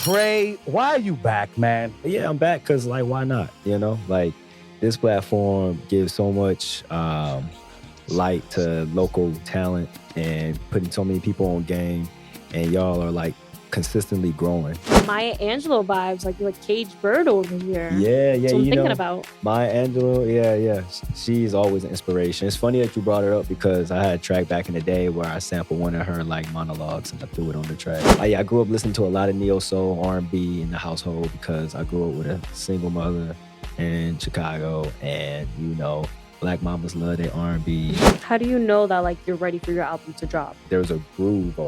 Trey, why are you back, man? Yeah, I'm back because, like, why not? Like, this platform gives so much light to local talent and putting so many people on game, and y'all are like consistently growing. Maya Angelou vibes, like you're like Cage Bird over here. Yeah, That's what I'm thinking about. Maya Angelou, yeah. She's always an inspiration. It's funny that you brought her up because I had a track back in the day where I sampled one of her like monologues and I threw it on the track. I grew up listening to a lot of neo soul, R&B in the household because I grew up with a single mother in Chicago, and Black mamas love their R&B. How do you know that like you're ready for your album to drop? There's a groove,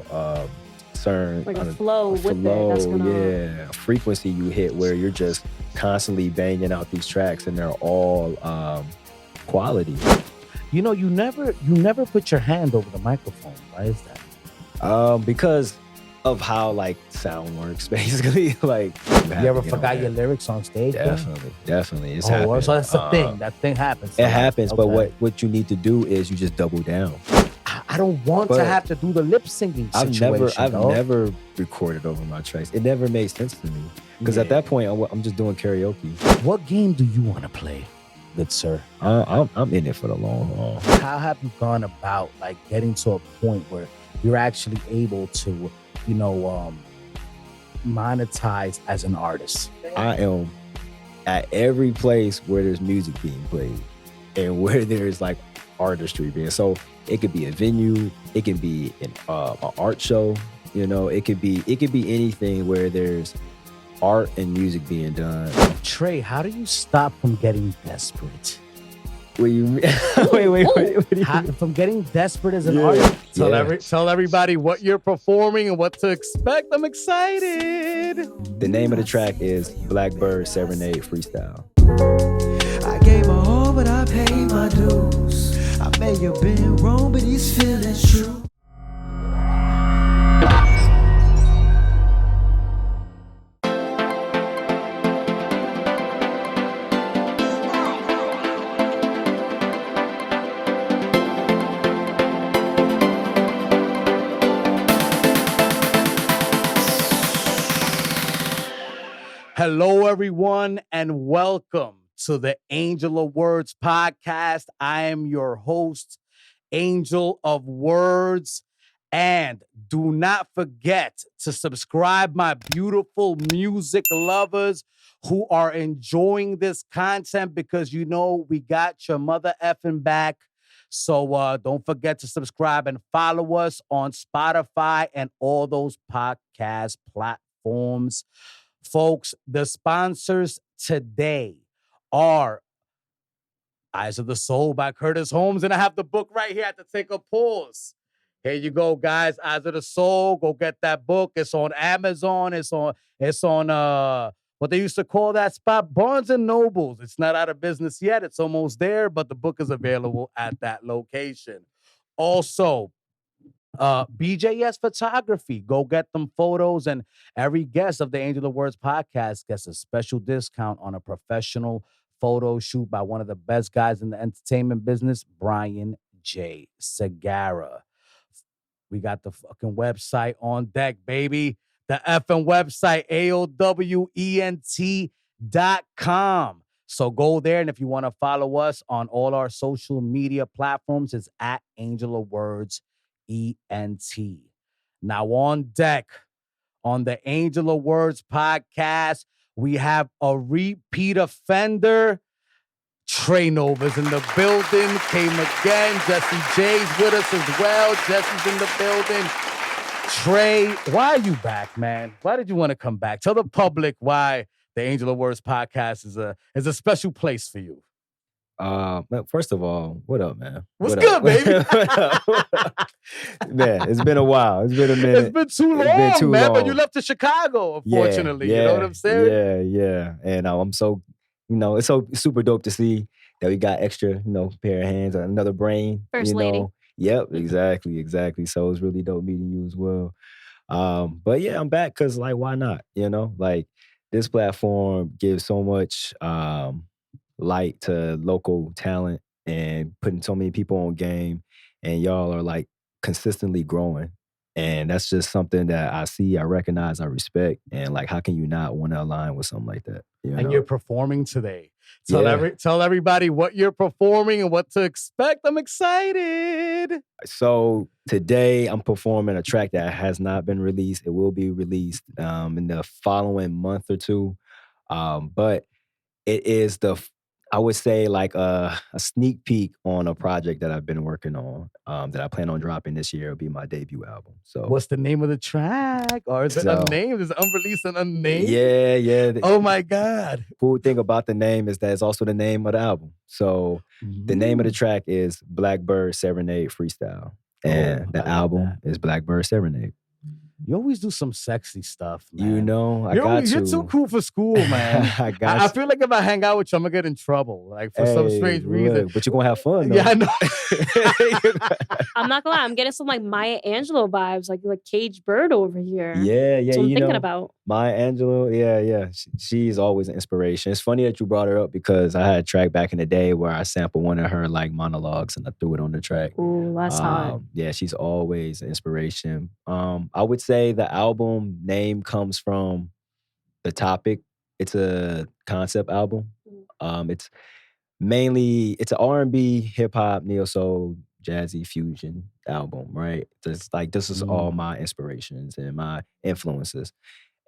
certain like a flow with it. That's gonna... a frequency you hit where you're just constantly banging out these tracks, and they're all quality. You never put your hand over the microphone. Why is that? Because of how like sound works, basically. Like, you ever forgot your lyrics on stage? Definitely. It's happened. So that's the thing. That thing happens. It happens, okay. But what you need to do is you just double down. I don't want to have to do the lip syncing situation. I've never recorded over my tracks. It never made sense to me because at that point I'm just doing karaoke. What game do you want to play, good sir? I'm in it for the long haul. How have you gone about like getting to a point where you're actually able to, monetize as an artist? I am at every place where there's music being played and where there's like artistry being. So it could be a venue, it can be an art show, it could be anything where there's art and music being done. Trey, how do you stop from getting desperate? What do you mean? Wait. From getting desperate as an artist? Tell everybody what you're performing and what to expect. I'm excited. The name of the track is BLACKBIRD SERENADE FREESTYLE. I gave my all, but I paid my dues. I may have been wrong, but these feelings true. Hello, everyone, and welcome to the Angel of Words podcast. I am your host, Angel of Words. And do not forget to subscribe, my beautiful music lovers who are enjoying this content, because we got your mother effing back. So don't forget to subscribe and follow us on Spotify and all those podcast platforms. Folks, the sponsors today are Eyes of the Soul by Curtis Holmes. And I have the book right here. I have to take a pause. Here you go, guys. Eyes of the Soul. Go get that book. It's on Amazon. It's on what they used to call that spot, Barnes and Nobles. It's not out of business yet. It's almost there, but the book is available at that location. Also, BJS Photography. Go get them photos, and every guest of the Angel of Words podcast gets a special discount on a professional photo shoot by one of the best guys in the entertainment business, Brian J. Segara. We got the fucking website on deck, baby. The effing website, AOWENT.com. So go there, and if you want to follow us on all our social media platforms, it's at Angel of Words ENT. Now on deck on the Angel of Words podcast, we have a repeat offender. Trey Nova's in the building, came again. Jesse J's with us as well. Jesse's in the building. Trey, why are you back, man? Why did you want to come back? Tell the public why the Angel of Words podcast is a special place for you. First of all, what up, man? What's good, baby? Man, it's been a while. It's been a minute. It's been too long, man. But you left to Chicago, unfortunately. Yeah, you know what I'm saying? Yeah. And I'm so, it's so super dope to see that we got extra, pair of hands, another brain. First lady. Yep, exactly. So it's really dope meeting you as well. But yeah, I'm back because, like, why not? Like, this platform gives so much light to local talent and putting so many people on game, and y'all are like consistently growing. And that's just something that I see, I recognize, I respect. And like, how can you not want to align with something like that? You And know? you're performing today. Tell Yeah. tell everybody what you're performing and what to expect. I'm excited. So today I'm performing a track that has not been released. It will be released in the following month or two. But it is I would say like a sneak peek on a project that I've been working on that I plan on dropping this year. It'll be my debut album. So What's the name of the track? Or is it So- unnamed? Is it unreleased and unnamed? yeah. Oh my God. Cool thing about the name is that it's also the name of the album. So the name of the track is BLACKBIRD Serenade Freestyle. And the I love album is BLACKBIRd Serenade. You always do some sexy stuff, man. You know, You're too cool for school, man. I got I you. feel like if I hang out with you, I'm gonna get in trouble, like for some Hey, strange look, reason. But you're gonna have fun though. Yeah, I know. I'm not gonna lie, I'm getting some like Maya Angelou vibes, like Cage Bird over here. yeah, That's what I'm you thinking know, about. Maya Angelou, yeah. She's always an inspiration. It's funny that you brought her up because I had a track back in the day where I sampled one of her like monologues and I threw it on the track. Ooh, that's hot. Yeah, she's always an inspiration. I would say the album name comes from the topic. It's a concept album. It's an R&B, hip hop, neo soul, jazzy fusion album, right? Just like this is all my inspirations and my influences,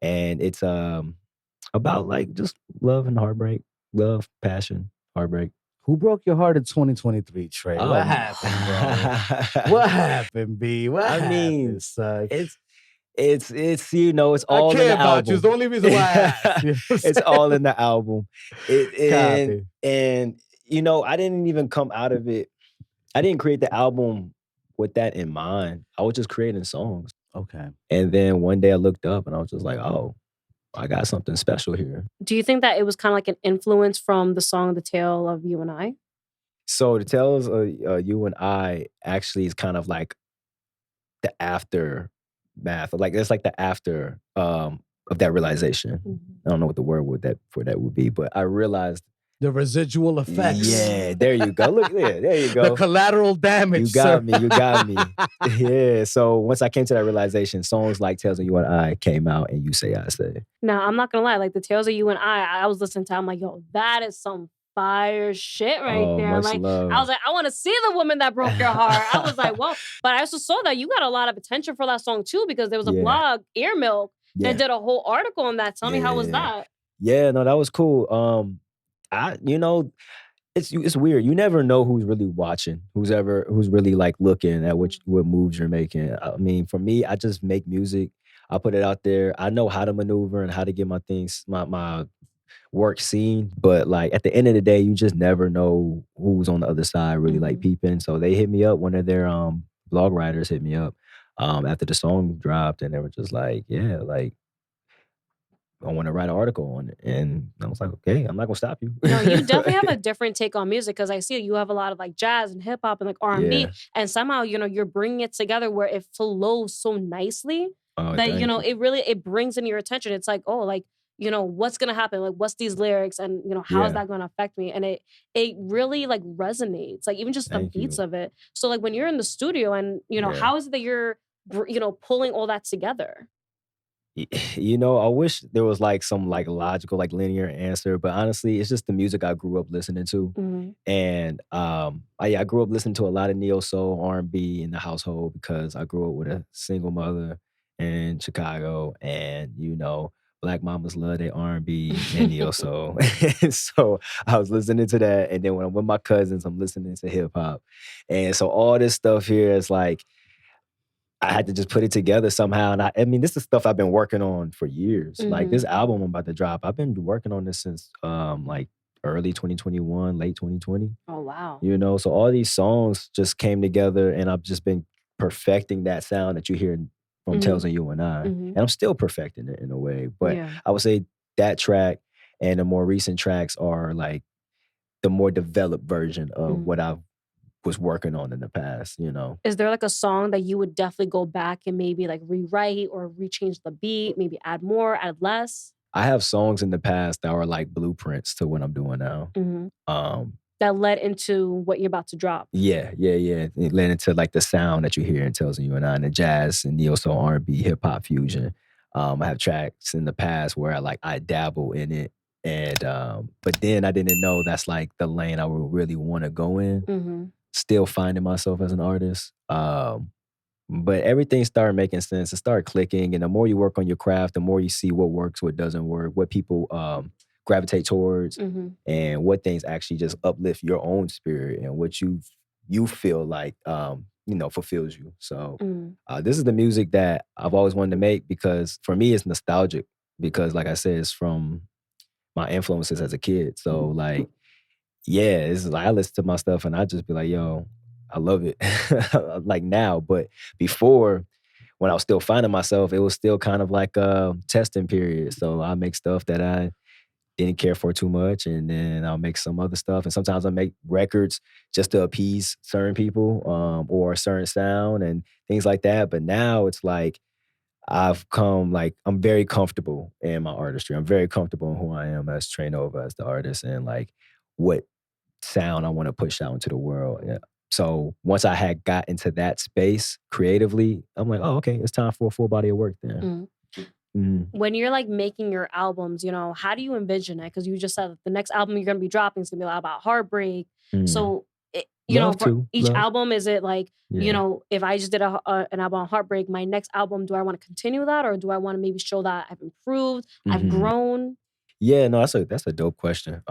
and it's about like just love and heartbreak, love, passion, heartbreak. Who broke your heart in 2023, Trey? Oh, What happened, bro? What happened, B? What I mean, happened, son? It's you know, it's all I in care the about album. you. It's the only reason why I asked. You know what I'm It's all in the album. Copy. And you know, I didn't even come out of it. I didn't create the album with that in mind. I was just creating songs. Okay. And then one day I looked up and I was just like, oh, I got something special here. Do you think that it was kind of like an influence from the song "The Tale of You and I"? So the Tales of You and I actually is kind of like the aftermath. Like it's like the after of that realization. I don't know what the word for that would be, but I realized The residual effects. Yeah, there you go. Look there you go. The collateral damage. You got me. You got me. Yeah. So once I came to that realization, songs like Tales of You and I came out, and You Say I Say. No, I'm not gonna lie. Like the Tales of You and I was listening to. I'm like, yo, that is some fire shit right there. Much Like love. I was like, I want to see the woman that broke your heart. I was like, well, but I also saw that you got a lot of attention for that song too, because there was a Yeah. blog, Ear Milk, Yeah. that did a whole article on that. Tell me, how was that? Yeah, no, that was cool. It's weird. You never know who's really watching, who's really like looking at what moves you're making. I mean, for me, I just make music. I put it out there. I know how to maneuver and how to get my things, my work seen. But like at the end of the day, you just never know who's on the other side really like peeping. So they hit me up. One of their blog writers hit me up after the song dropped, and they were just like, yeah, like, I want to write an article on it. And I was like, okay, I'm not gonna stop you. No, you definitely have a different take on music, because I see you have a lot of like jazz and hip hop and like R&B, Yeah. and somehow you're bringing it together where it flows so nicely that thank you. it brings in your attention. It's like, oh, like, what's gonna happen? Like, what's these lyrics, and how is Yeah. that gonna affect me? And it really like resonates, like even just the Thank beats you. of it. So like when you're in the studio and Yeah. how is it that you're pulling all that together? I wish there was like some like logical, like linear answer, but honestly, it's just the music I grew up listening to. Mhm. And I grew up listening to a lot of neo soul, R&B in the household because I grew up with a single mother in Chicago, and Black mamas love their R&B and neo soul. So I was listening to that, and then when I'm with my cousins, I'm listening to hip hop, and so all this stuff here is like, I had to just put it together somehow. And I mean, this is stuff I've been working on for years. Like this album I'm about to drop, I've been working on this since like early 2021, late 2020. Oh wow. So all these songs just came together, and I've just been perfecting that sound that you hear from Tales of You and I. And I'm still perfecting it in a way. But Yeah. I would say that track and the more recent tracks are like the more developed version of what I was working on in the past, Is there like a song that you would definitely go back and maybe like rewrite or rechange the beat, maybe add more, add less? I have songs in the past that are like blueprints to what I'm doing now. that led into what you're about to drop. Yeah. It led into like the sound that you hear in Tales of You and I, and the jazz and neo soul, R&B, hip hop fusion. I have tracks in the past where I dabble in it, and but then I didn't know that's like the lane I would really want to go in. Mm-hmm. Still finding myself as an artist. But everything started making sense. It started clicking. And the more you work on your craft, the more you see what works, what doesn't work, what people gravitate towards, Mm-hmm. and what things actually just uplift your own spirit and what you feel like fulfills you. So this is the music that I've always wanted to make, because for me it's nostalgic, because like I said, it's from my influences as a kid. So like, yeah, it's like I listen to my stuff and I just be like, yo, I love it. Like now, but before, when I was still finding myself, it was still kind of like a testing period. So I make stuff that I didn't care for too much, and then I'll make some other stuff. And sometimes I make records just to appease certain people, or a certain sound and things like that. But now it's like I'm very comfortable in my artistry. I'm very comfortable in who I am as Trey Nova, as the artist, and like what sound I want to push out into the world. Yeah. So once I had got into that space creatively, I'm like, oh, okay, it's time for a full body of work then. When you're like making your albums, how do you envision it? Because you just said that the next album you're going to be dropping is going to be a lot about heartbreak. So, for each album, is it like, if I just did an album on heartbreak, my next album, do I want to continue that? Or do I want to maybe show that I've improved, I've grown? Yeah, no, that's a dope question.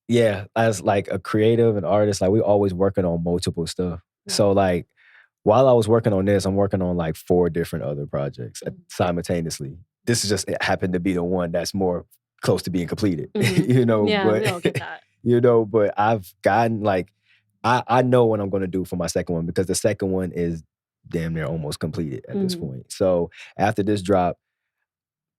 Yeah, as like a creative and artist, like we're always working on multiple stuff. So like while I was working on this, I'm working on like 4 different other projects simultaneously. This is just, it happened to be the one that's more close to being completed. Yeah, but we all get that. But I've gotten like, I know what I'm gonna do for my second one, because the second one is damn near almost completed at this point. So after this drop,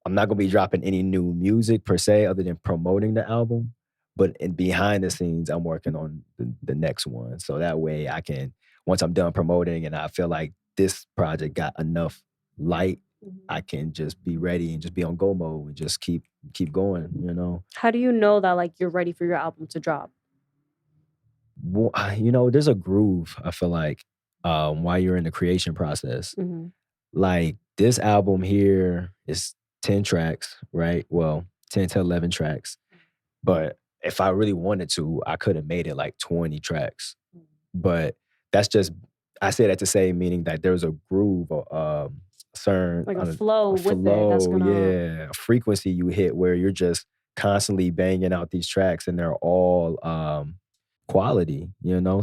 I'm not gonna be dropping any new music per se, other than promoting the album. But behind the scenes, I'm working on the next one. So that way I can, once I'm done promoting and I feel like this project got enough light, I can just be ready and just be on go mode and just keep going. How do you know that like you're ready for your album to drop? Well, there's a groove, I feel like, while you're in the creation process. Like this album here is 10 tracks, right? Well, 10 to 11 tracks. But if I really wanted to, I could have made it like 20 tracks. But that's just, I say that to say, meaning that there's a groove, certain like a flow with it. That's a frequency you hit where you're just constantly banging out these tracks, and they're all quality.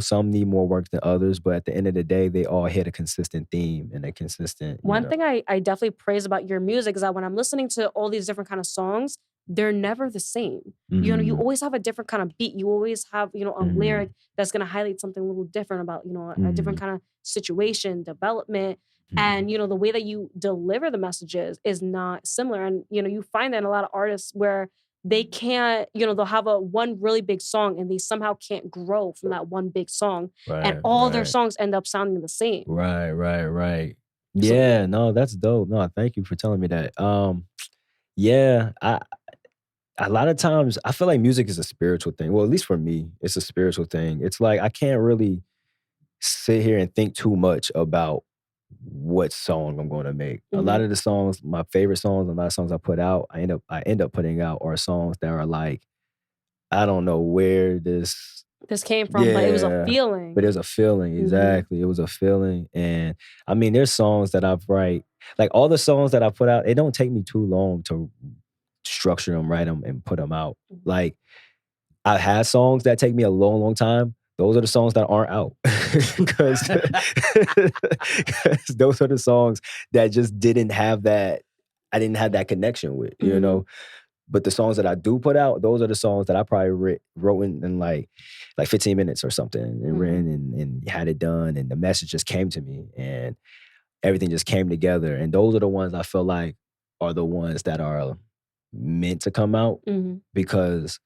Some need more work than others, but at the end of the day, they all hit a consistent theme and a consistent. One thing I definitely praise about your music is that when I'm listening to all these different kind of songs, they're never the same. You always have a different kind of beat. You always have, a lyric that's going to highlight something a little different about, a different kind of situation, development. And, the way that you deliver the messages is not similar. And, you find that in a lot of artists where they can't, they'll have one really big song and they somehow can't grow from that one big song. And all their songs end up sounding the same. Right. Yeah, no, that's dope. No, thank you for telling me that. Yeah, a lot of times I feel like music is a spiritual thing. Well, at least for me, it's a spiritual thing. It's like I can't really sit here and think too much about what song I'm going to make. A lot of the songs, my favorite songs, a lot of songs I put out, I end up putting out are songs that are like, I don't know where this came from, but it was a feeling. But it was a feeling, exactly. It was a feeling. And I mean, there's songs that I've like all the songs that I put out, it don't take me too long to structure them, write them, and put them out. Like, I've had songs that take me a long, long time. Those are the songs that aren't out. Because those are the songs that just didn't have that, I didn't have that connection with, But the songs that I do put out, those are the songs that I probably wrote in like 15 minutes or something, and written and had it done, and the message just came to me, and everything just came together. And those are the ones I feel like are the ones that are meant to come out because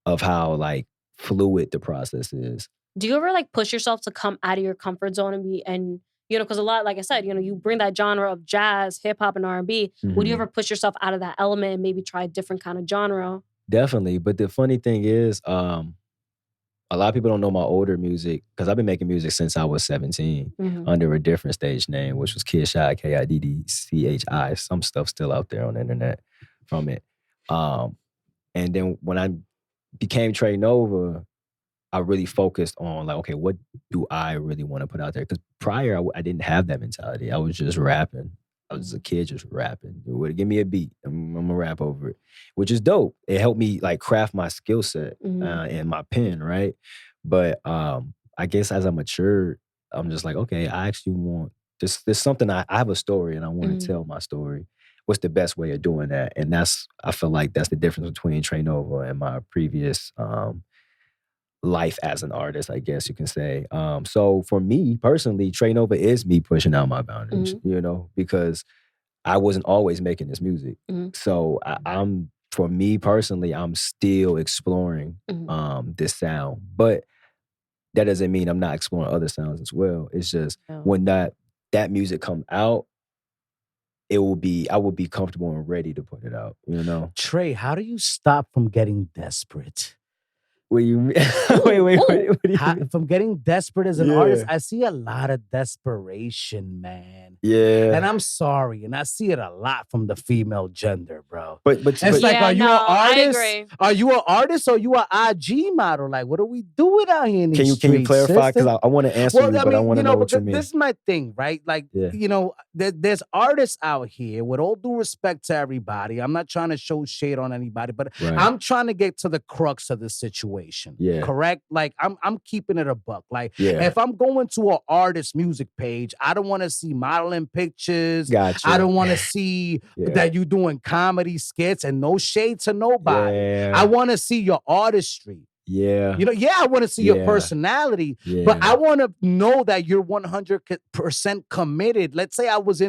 of how like fluid the process is. Do you ever like push yourself to come out of your comfort zone and because a lot, like I said, you bring that genre of jazz, hip hop, and R&B. Would you ever push yourself out of that element and maybe try a different kind of genre? Definitely. But the funny thing is, a lot of people don't know my older music because I've been making music since I was 17 Mhm. under a different stage name, which was Kid Shy, KIDDCHI. Some stuff still out there on the internet from it. And then when I became Trey Nova, I really focused on like, okay, what do I really want to put out there? Because prior, I didn't have that mentality. I was just rapping. I was a kid just rapping. Give me a beat. I'm gonna rap over it, which is dope. It helped me like craft my skill set and my pen, right? But I guess as I matured, I'm just like, okay, I actually want there's something I have a story and I want to tell my story. What's the best way of doing that? And I feel like that's the difference between Trey Nova and my previous life as an artist, I guess you can say. So for me personally, Trey Nova is me pushing out my boundaries, because I wasn't always making this music. So I'm for me personally, I'm still exploring this sound. But that doesn't mean I'm not exploring other sounds as well. It's just when that music come out, I will be comfortable and ready to put it out, Trey, how do you stop from getting desperate? What do you mean? Wait, what do you mean? From getting desperate as an artist, I see a lot of desperation, man. Yeah. And I'm sorry, and I see it a lot from the female gender, bro. But it's like, are you an artist? I agree. Are you an artist or you an IG model? Like, what are we doing out here in these streets? Can you clarify? Because I want to answer you, but I want to know what you mean. This is my thing, right? Like, there's artists out here, with all due respect to everybody. I'm not trying to show shade on anybody, but I'm trying to get to the crux of the situation. Yeah. Correct? Like, I'm keeping it a buck. Like, if I'm going to an artist music page, I don't want to see modeling pictures. Gotcha. I don't want to see that you doing comedy skits, and no shade to nobody. Yeah. I want to see your artistry. Yeah. I want to see your personality, but I want to know that you're 100% committed. Let's say I was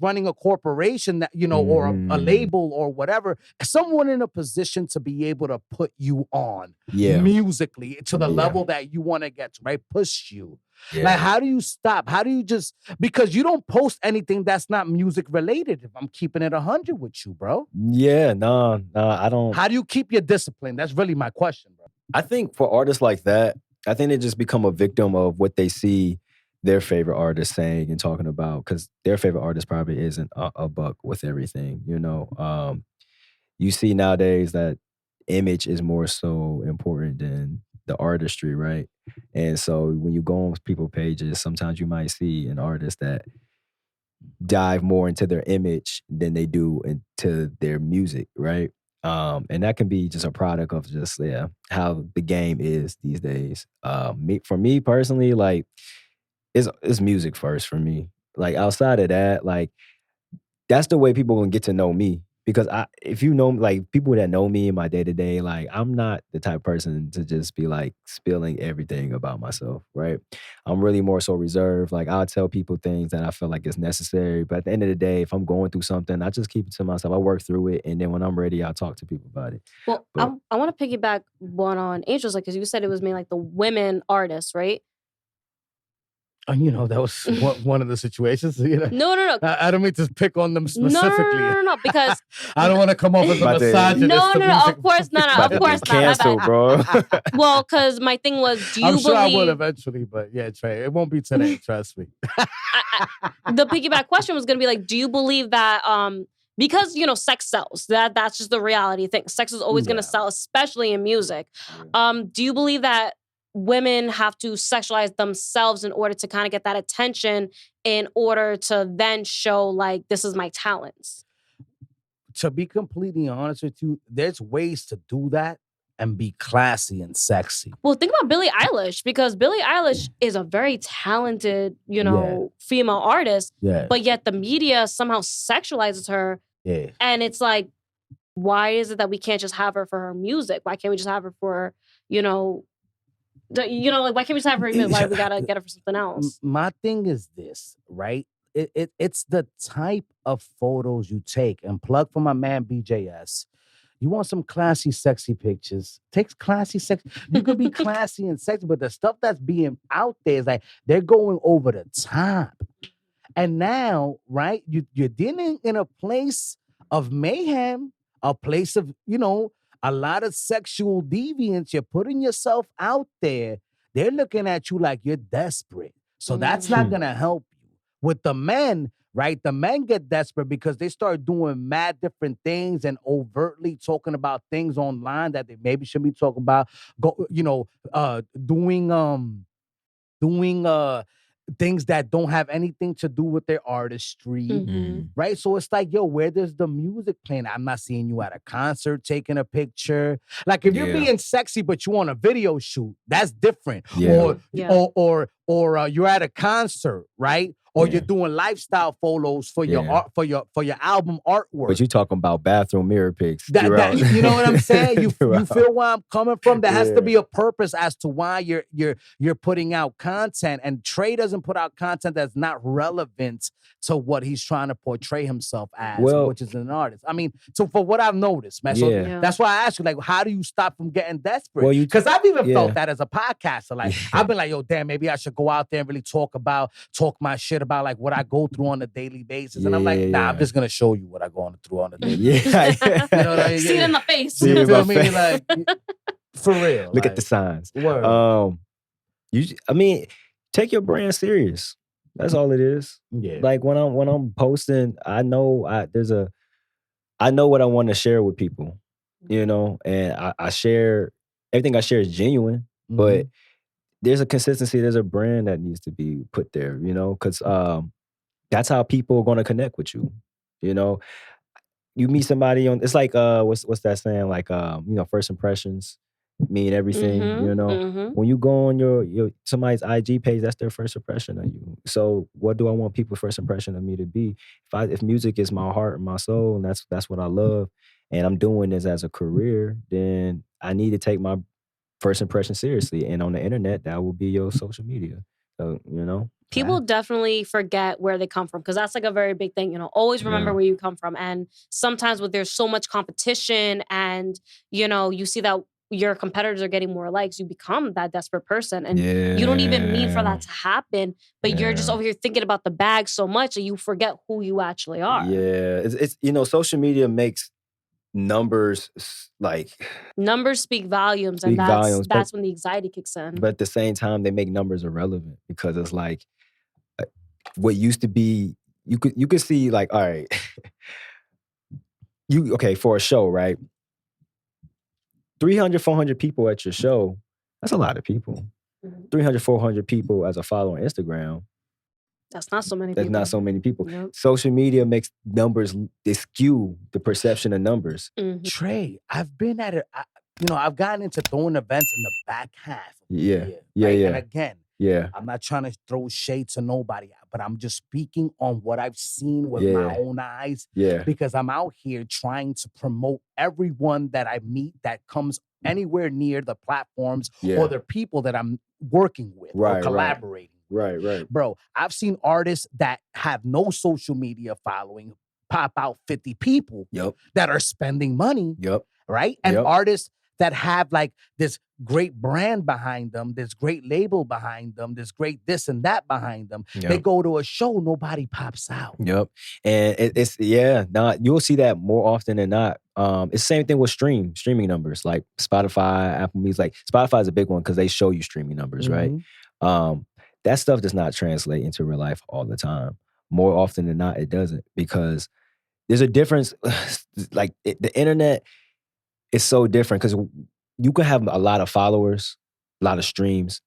running a corporation that, or a label or whatever, someone in a position to be able to put you on musically to the level that you want to get to, right? Push you. Yeah. Like, how do you stop? How do you because you don't post anything that's not music related, if I'm keeping it 100 with you, bro? Yeah, no, I don't. How do you keep your discipline? That's really my question, bro. I think for artists like that, I think they just become a victim of what they see their favorite artist saying and talking about, because their favorite artist probably isn't a buck with everything, You see nowadays that image is more so important than the artistry, right? And so when you go on people's pages, sometimes you might see an artist that dive more into their image than they do into their music, right? And that can be just a product of just how the game is these days. For me personally, like it's music first for me. Like outside of that, like that's the way people will get to know me. Because if you know, like people that know me in my day to day, like I'm not the type of person to just be like spilling everything about myself, right? I'm really more so reserved. Like I'll tell people things that I feel like is necessary, but at the end of the day, if I'm going through something, I just keep it to myself. I work through it, and then when I'm ready, I'll talk to people about it. Well, I want to piggyback one on Angel's, like, because you said it was mainly like the women artists, right? That was one of the situations. No. I don't mean to pick on them specifically. No, because I don't want to come off as a misogynist. No. Of course not. Of course not. Cancel, bro. Well, because my thing was, I'm sure I will eventually, but yeah, Trey, it won't be today. Trust me. The piggyback question was going to be like, do you believe that? Because sex sells. That's just the reality thing. Sex is always going to sell, especially in music. Do you believe that women have to sexualize themselves in order to kind of get that attention, in order to then show like, this is my talents? To be completely honest with you, there's ways to do that and be classy and sexy. Well, think about Billie Eilish, because Billie Eilish is a very talented, female artist, but yet the media somehow sexualizes her. Yeah. And it's like, why is it that we can't just have her for her music? Why can't we just have her for, like, why can't we just have her? Why we gotta get her for something else? My thing is this, right? It's the type of photos you take. And plug for my man BJS. You want some classy, sexy pictures? Take classy, sexy. You could be classy and sexy, but the stuff that's being out there is like they're going over the top. And now, right? You're dealing in a place of mayhem, a place of a lot of sexual deviants, you're putting yourself out there. They're looking at you like you're desperate. So that's not gonna help you. With the men, right? The men get desperate because they start doing mad different things and overtly talking about things online that they maybe shouldn't be talking about. Doing things that don't have anything to do with their artistry, Mhm. right? So it's like, yo, where does the music playing? I'm not seeing you at a concert taking a picture. Like if you're Yeah. being sexy, but you on a video shoot, that's different. Yeah. Yeah. Or you're at a concert, right? Or Yeah. you're doing lifestyle photos for your Yeah. art, for your album artwork. But you talking about bathroom mirror pics. That, you know what I'm saying? You Throughout. feel where I'm coming from? There has to Yeah. be a purpose as to why you're putting out content. And Trey doesn't put out content that's not relevant to what he's trying to portray himself as, Well- which is an artist. I mean, so for what I've noticed, man. So Yeah. Yeah. that's why I asked you, like, how do you stop from getting desperate? Well, Because I've even yeah. felt that as a podcaster. Like, I've been like, yo, damn, maybe I should go out there and really talk my shit about like what I go through on a daily basis. And I'm like, Yeah, nah, yeah. I'm just gonna show you what I go through on a daily basis. Yeah. You know what I mean? See it in the face. See it You in feel my me? face. Like, for real. Look at the signs. word. I mean, take your brand serious. That's all it is. Yeah. Like when I'm posting, I know I know what I want to share with people, you know, and I share everything I share is genuine, but there's a consistency, there's a brand that needs to be put there, you know, because that's how people are going to connect with you, you know. You meet somebody on, it's like what's that saying? Like first impressions mean everything, you know. Mhm. When you go on your somebody's IG page, that's their first impression of you. So what do I want people's first impression of me to be? If music is my heart and my soul, and that's what I love, and I'm doing this as a career, then I need to take my first impression seriously. And on the internet, that will be your social media. So, you know. People definitely forget where they come from because that's like a very big thing. Always remember Yeah. where you come from. And sometimes there's so much competition and, you see that your competitors are getting more likes, you become that desperate person. And you don't even mean for that to happen, but you're just Yeah. over here thinking about the bag so much that you forget who you actually are. Yeah. It's social media makes numbers like, Numbers speak volumes, Speak and volumes, that's when the anxiety kicks in. but at the same time, they make numbers irrelevant because it's like what used to be, you could see like, all right, for a show, right? 300, 400 people at your show, that's a lot of people. Mhm. 300, 400 people as a follower on Instagram, That's not so many that's people. not so many people. Yep. Social media makes numbers, they skew the perception of numbers. Mhm. Trey, I've been at it. I've gotten into throwing events in the back half of the Yeah. year, Yeah, right? yeah. And again, Yeah. I'm not trying to throw shade to nobody, but I'm just speaking on what I've seen with Yeah. my own eyes Yeah. because I'm out here trying to promote everyone that I meet that comes anywhere near the platforms Yeah. or the people that I'm working with Right, or right. collaborating with. Right. Bro, I've seen artists that have no social media following pop out 50 people Yep. that are spending money, Yep. right? And Yep. artists that have like this great brand behind them, this great label behind them, this great this and that behind them. They Yep. go to a show, nobody pops out. Yep. And you'll see that more often than not. It's the same thing with streaming numbers, like Spotify, Apple Music. Like Spotify is a big one because they show you streaming numbers, right? Mhm. That stuff does not translate into real life all the time. More often than not, it doesn't, because there's a difference. Like the internet is so different because you can have a lot of followers, a lot of streams,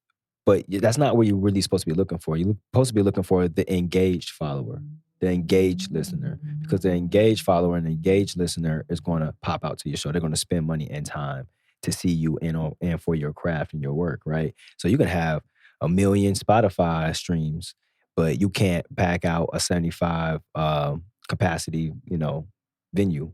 but that's not what you're really supposed to be looking for. You're supposed to be looking for the engaged follower, the engaged listener, because the engaged follower and the engaged listener is going to pop out to your show. They're going to spend money and time to see you and for your craft and your work, right? So you can have 1 million Spotify streams, but you can't pack out a 75 capacity, venue.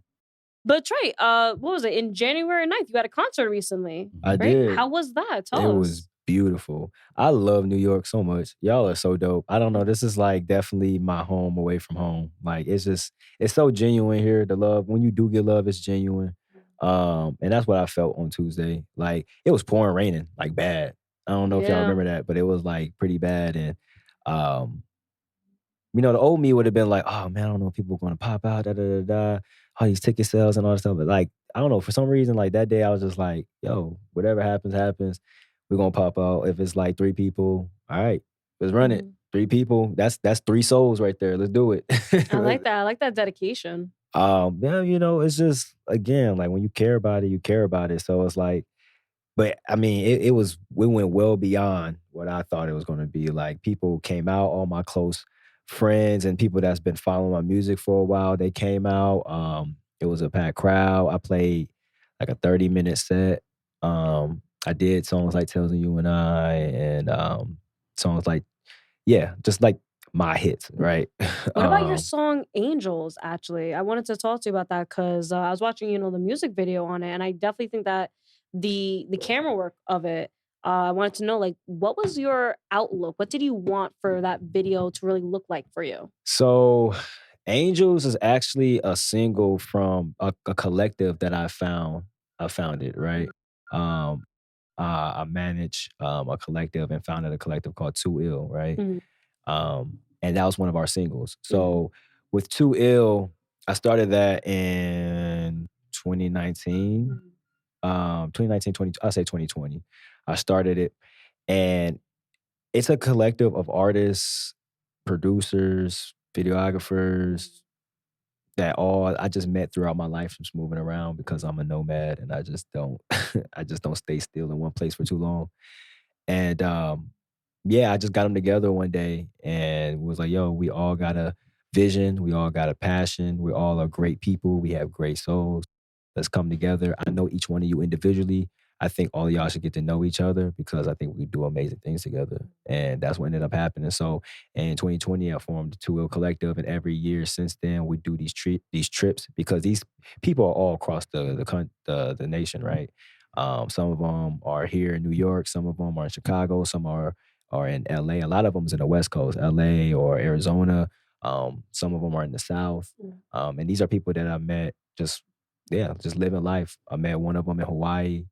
But Trey, what was it? In January 9th, you had a concert recently. I right? did. How was that? Tell It us. was beautiful. I love New York so much. Y'all are so dope. I don't know. This is like definitely my home away from home. Like it's so genuine here. The love, when you do get love, it's genuine. And that's what I felt on Tuesday. Like it was pouring raining, like bad. I don't know if y'all Yeah. remember that, but it was like pretty bad. And the old me would have been like, oh man, I don't know if people are gonna pop out, all these ticket sales and all that stuff. But like I don't know, for some reason, like that day I was just like, yo, whatever happens, happens. We're gonna pop out. If it's like 3 people, all right, let's run it. 3 people, that's 3 souls right there. Let's do it. I like that. I like that dedication. Yeah, it's just, again, like when you care about it, you care about it. So it's like, but I mean, we went well beyond what I thought it was going to be. Like, people came out, all my close friends and people that's been following my music for a while, they came out. It was a packed crowd. I played like a 30-minute set. I did songs like Tells of You and I, and songs like, yeah, just like my hits, right? What about your song Angels, actually? I wanted to talk to you about that because I was watching, the music video on it, and I definitely think that the camera work of it, I wanted to know, like, what was your outlook? What did you want for that video to really look like for you? So Angels is actually a single from a collective that I founded, right? Um, I manage a collective and founded a collective called Too Ill, right? Mhm. And that was one of our singles. So with Too Ill, I started that in 2019. 2019, I'll say 2020. I started it, and it's a collective of artists, producers, videographers that all I just met throughout my life from just moving around because I'm a nomad and I just don't I just don't stay still in one place for too long. And yeah, I just got them together one day and was like, yo, we all got a vision, we all got a passion, we all are great people, we have great souls. Let's come together. I know each one of you individually. I think all of y'all should get to know each other because I think we do amazing things together. And that's what ended up happening. So in 2020, I formed the Two Ill Collective, and every year since then, we do these trips because these people are all across the nation, right? Some of them are here in New York, some of them are in Chicago, some are in LA. A lot of them is in the West Coast, LA or Arizona. Some of them are in the South. And these are people that I met just living life. I met one of them in Hawaii.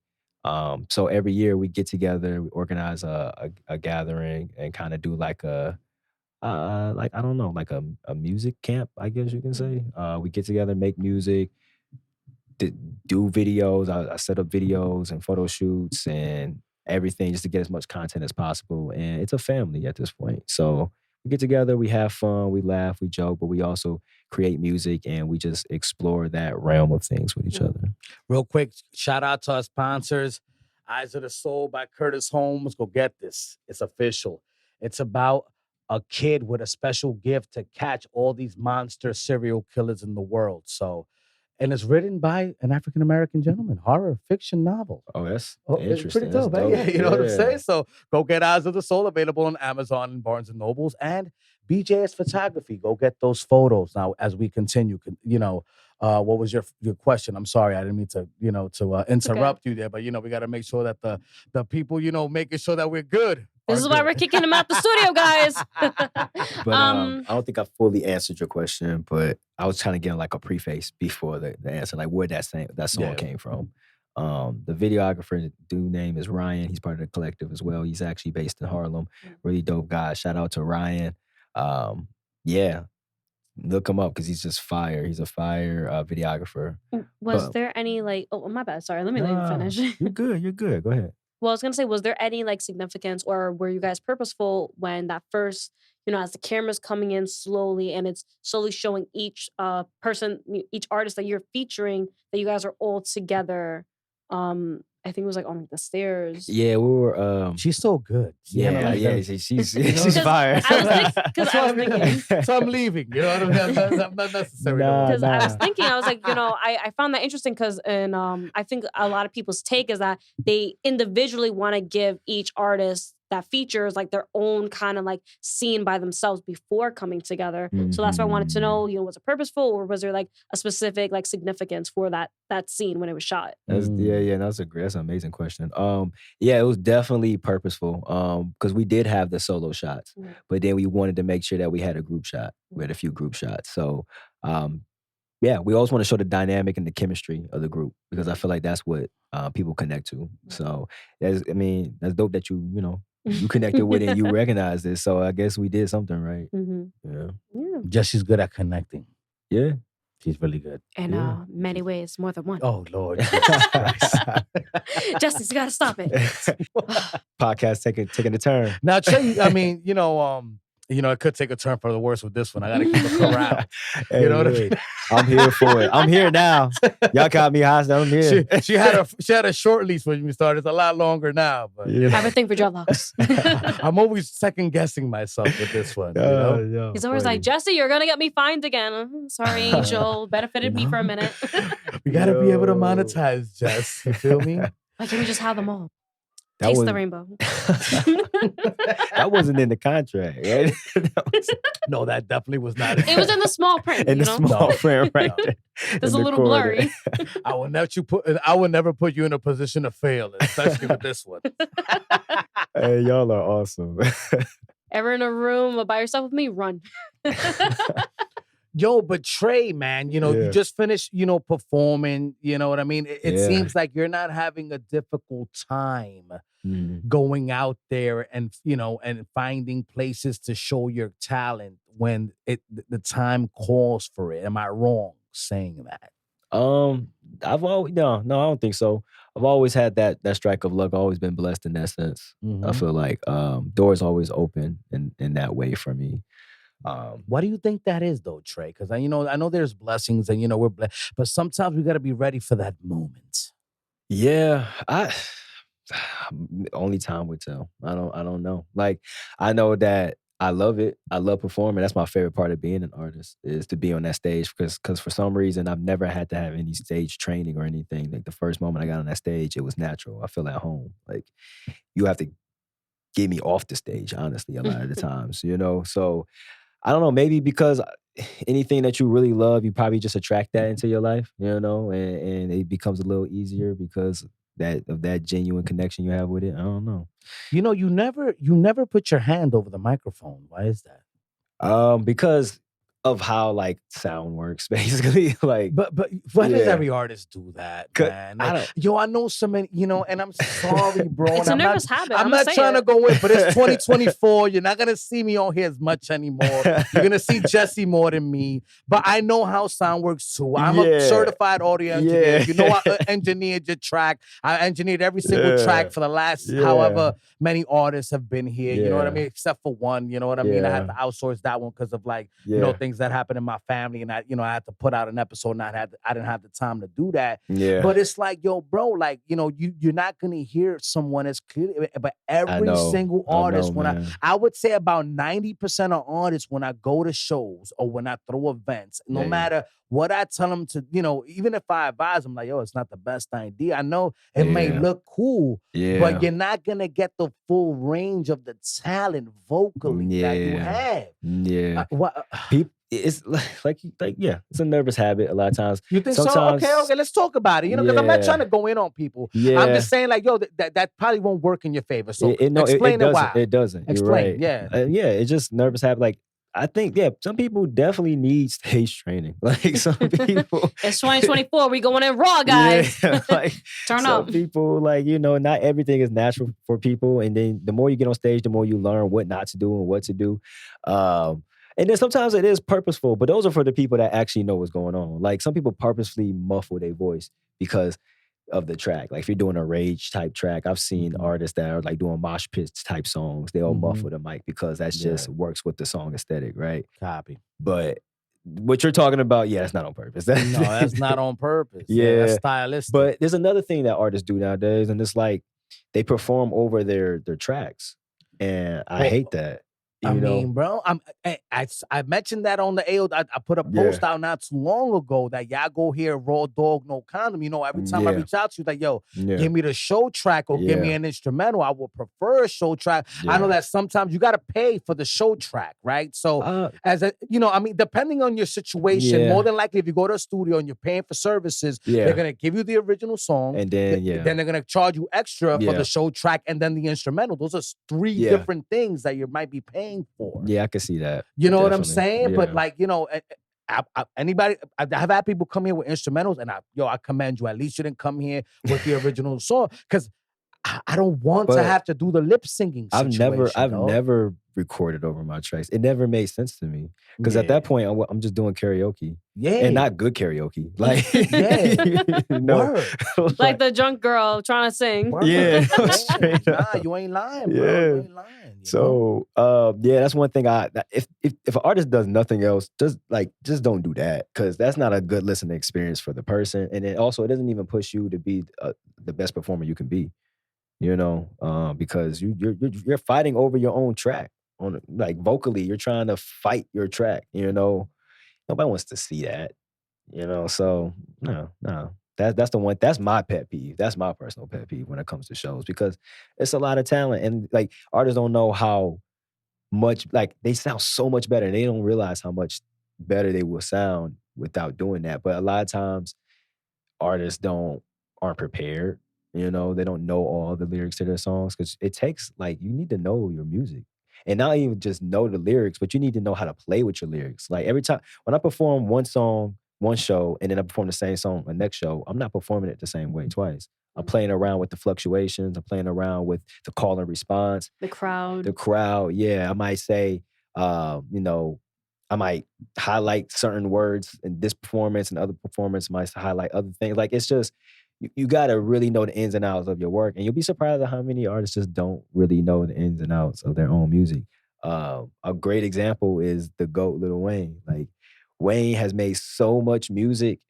So every year we get together, we organize a gathering and kind of do like like I don't know, like a music camp, I guess you can say. We get together, make music, do videos. I set up videos and photo shoots and everything just to get as much content as possible. And it's a family at this point. So we get together, we have fun, we laugh, we joke, but we also create music and we just explore that realm of things with each other. Real quick, shout out to our sponsors. Eyes of the Soul by Curtis Holmes. Go get this. It's official. It's about a kid with a special gift to catch all these monster serial killers in the world. So, and it's written by an African-American gentleman, horror fiction novel. Oh, that's It's interesting. pretty That's dope, right? Yeah, you know what I'm Yeah. saying? So go get Eyes of the Soul, available on Amazon and Barnes and Nobles, and BJ's Photography. Go get those photos. Now, as we continue, what was your question? I'm sorry, I didn't mean to, interrupt you there, but we got to make sure that the people, making sure that we're good. This is why we're kicking him out the studio, guys. But I don't think I fully answered your question, but I was trying to get like a preface before the answer, like where that song came from. The videographer dude name is Ryan. He's part of the collective as well. He's actually based in Harlem. Really dope guy. Shout out to Ryan. Yeah, look him up because he's just fire. He's a fire videographer. Was there any oh, my bad. Sorry, let me let you finish. You're good. Go ahead. Well, I was gonna say, was there any significance, or were you guys purposeful when that first, as the camera's coming in slowly and it's slowly showing each person, each artist that you're featuring, that you guys are all together? I think it was on the stairs. Yeah, we were. She's so good. Yeah. She's fire. Because I was thinking. So I'm leaving. You know what I mean? That's not necessary. Because I was thinking, I was like, I found that interesting because, and I think a lot of people's take is that they individually want to give each artist that features their own kind of scene by themselves before coming together. So that's why I wanted to know, was it purposeful, or was there a specific significance for that scene when it was shot? That's an amazing question. Yeah, it was definitely purposeful. Because we did have the solo shots, but then we wanted to make sure that we had a group shot. We had a few group shots. So yeah, we always want to show the dynamic and the chemistry of the group because I feel like that's what people connect to. So that's dope that you connected with it and you recognize this. So I guess we did something right. Mm-hmm. Yeah. Jesse's good at connecting. Yeah. She's really good. In many ways, more than one. Oh, Lord. Jesus Christ. Justice, you gotta stop it. Podcast taking a turn. Now, Trey, I mean, it could take a turn for the worse with this one. I gotta keep it corral. Hey, You know what I mean? I'm here for it. I'm here now. Y'all got me hostage. I'm here. She had a short leash when we started. It's a lot longer now, but I have a thing for dreadlocks. I'm always second guessing myself with this one. He's always like, Jesse, you're gonna get me fined again. Sorry, Angel. Benefited me for a minute. We gotta be able to monetize, Jess. You feel me? Like, can we just have them all? That Taste was- the rainbow. That wasn't in the contract, right? No, that definitely was not. It was in the small print. In the you know? small print right there. There's in a the little corner. blurry. I will never put you in a position to fail, especially with this one. Hey, y'all are awesome. Ever in a room by yourself with me? Run. Yo, but Trey, man, you just finished, performing, you know what I mean? It seems like you're not having a difficult time going out there and, and finding places to show your talent when the time calls for it. Am I wrong saying that? I've always no, I don't think so. I've always had that strike of luck. I've always been blessed in that sense. I feel like doors always open in that way for me. Why do you think that is, though, Trey? Because I know there's blessings, and we're blessed, but sometimes we got to be ready for that moment. Yeah, only time would tell. I don't know. Like, I know that I love it. I love performing. That's my favorite part of being an artist, is to be on that stage, because for some reason I've never had to have any stage training or anything. Like, the first moment I got on that stage, it was natural. I feel at home. Like, you have to get me off the stage, honestly, a lot of the times, So I don't know, maybe because anything that you really love, you probably just attract that into your life, and it becomes a little easier because of that genuine connection you have with it. I don't know. You never put your hand over the microphone. Why is that? Because of how, like, sound works, basically. Like, but why does every artist do that, man? Like, I know so many, and I'm sorry, bro. It's a nervous habit. I'm not trying to go in, but it's 2024. You're not gonna see me on here as much anymore. You're gonna see Jesse more than me. But I know how sound works too. I'm a certified audio engineer. I engineered your track. I engineered every single track for the last however many artists have been here. You know what I mean? Except for one. You know what I mean? I had to outsource that one because of things that happened in my family, and I had to put out an episode, and I didn't have the time to do that. Yeah. But it's like, yo, bro, like, you're not gonna hear someone as clearly, but every single artist, I would say about 90% of artists, when I go to shows or when I throw events, no matter what I tell them to, even if I advise them, like, yo, it's not the best idea. I know it may look cool, but you're not gonna get the full range of the talent vocally that you have. Yeah. It's it's a nervous habit a lot of times. You think so? Okay, let's talk about it. Because I'm not trying to go in on people. Yeah. I'm just saying, like, yo, that probably won't work in your favor. So explain it why. It doesn't. Explain, right. It's just nervous habit. Like, I think, some people definitely need stage training. Like, some people. It's 2024. We going in raw, guys. Like, Turn up. Some people, like, not everything is natural for people. And then the more you get on stage, the more you learn what not to do and what to do. And then sometimes it is purposeful, but those are for the people that actually know what's going on. Like, some people purposely muffle their voice because of the track. Like, if you're doing a rage type track, I've seen artists that are like doing mosh pits type songs. They all muffle the mic because that's just works with the song aesthetic, right? Copy. But what you're talking about, that's not on purpose. No, that's not on purpose. That's stylistic. But there's another thing that artists do nowadays, and it's like they perform over their tracks. And I hate that. I mean, bro, I mentioned that on the AO. I put a post out not too long ago that y'all go hear Raw Dog No Condom. Every time I reach out to you, like, yo, give me the show track or give me an instrumental. I would prefer a show track. I know that sometimes you got to pay for the show track, right? So depending on your situation, more than likely if you go to a studio and you're paying for services, they're going to give you the original song. And then, then they're going to charge you extra for the show track and then the instrumental. Those are three different things that you might be paying for. Yeah, I can see that. You know what I'm saying? Yeah. But like, anybody, I have had people come here with instrumentals, and I commend you. At least you didn't come here with the original song, because I don't want to But have to do the lip singing I've situation. never recorded over my tracks. It never made sense to me because at Yeah. that point I'm just doing karaoke Yeah. and not good karaoke. Like, Yeah. Word. Like the drunk girl trying to sing. Word. Yeah, Yeah. straight Nah, up. you ain't lying, bro. Yeah. You ain't lying. You know? So yeah, that's one thing. If an artist does nothing else, just don't do that because that's not a good listening experience for the person, and then also it doesn't even push you to be the best performer you can be. You know, because you're fighting over your own track on like vocally. You're trying to fight your track. You know, nobody wants to see that. You know, so no. That's the one. That's my pet peeve. That's my personal pet peeve when it comes to shows because it's a lot of talent and like artists don't know how much like they sound so much better and they don't realize how much better they will sound without doing that. But a lot of times artists aren't prepared. You know, they don't know all the lyrics to their songs because it takes like you need to know your music. And not even just know the lyrics, but you need to know how to play with your lyrics. Like every time when I perform one song, one show, and then I perform the same song the next show, I'm not performing it the same way twice. I'm playing around with the fluctuations. I'm playing around with the call and response. The crowd. Yeah. I might say, you know, I might highlight certain words in this performance and other performance might highlight other things. Like it's just, you got to really know the ins and outs of your work. And you'll be surprised at how many artists just don't really know the ins and outs of their own music. A great example is the GOAT, Lil Wayne. Like Wayne has made so much music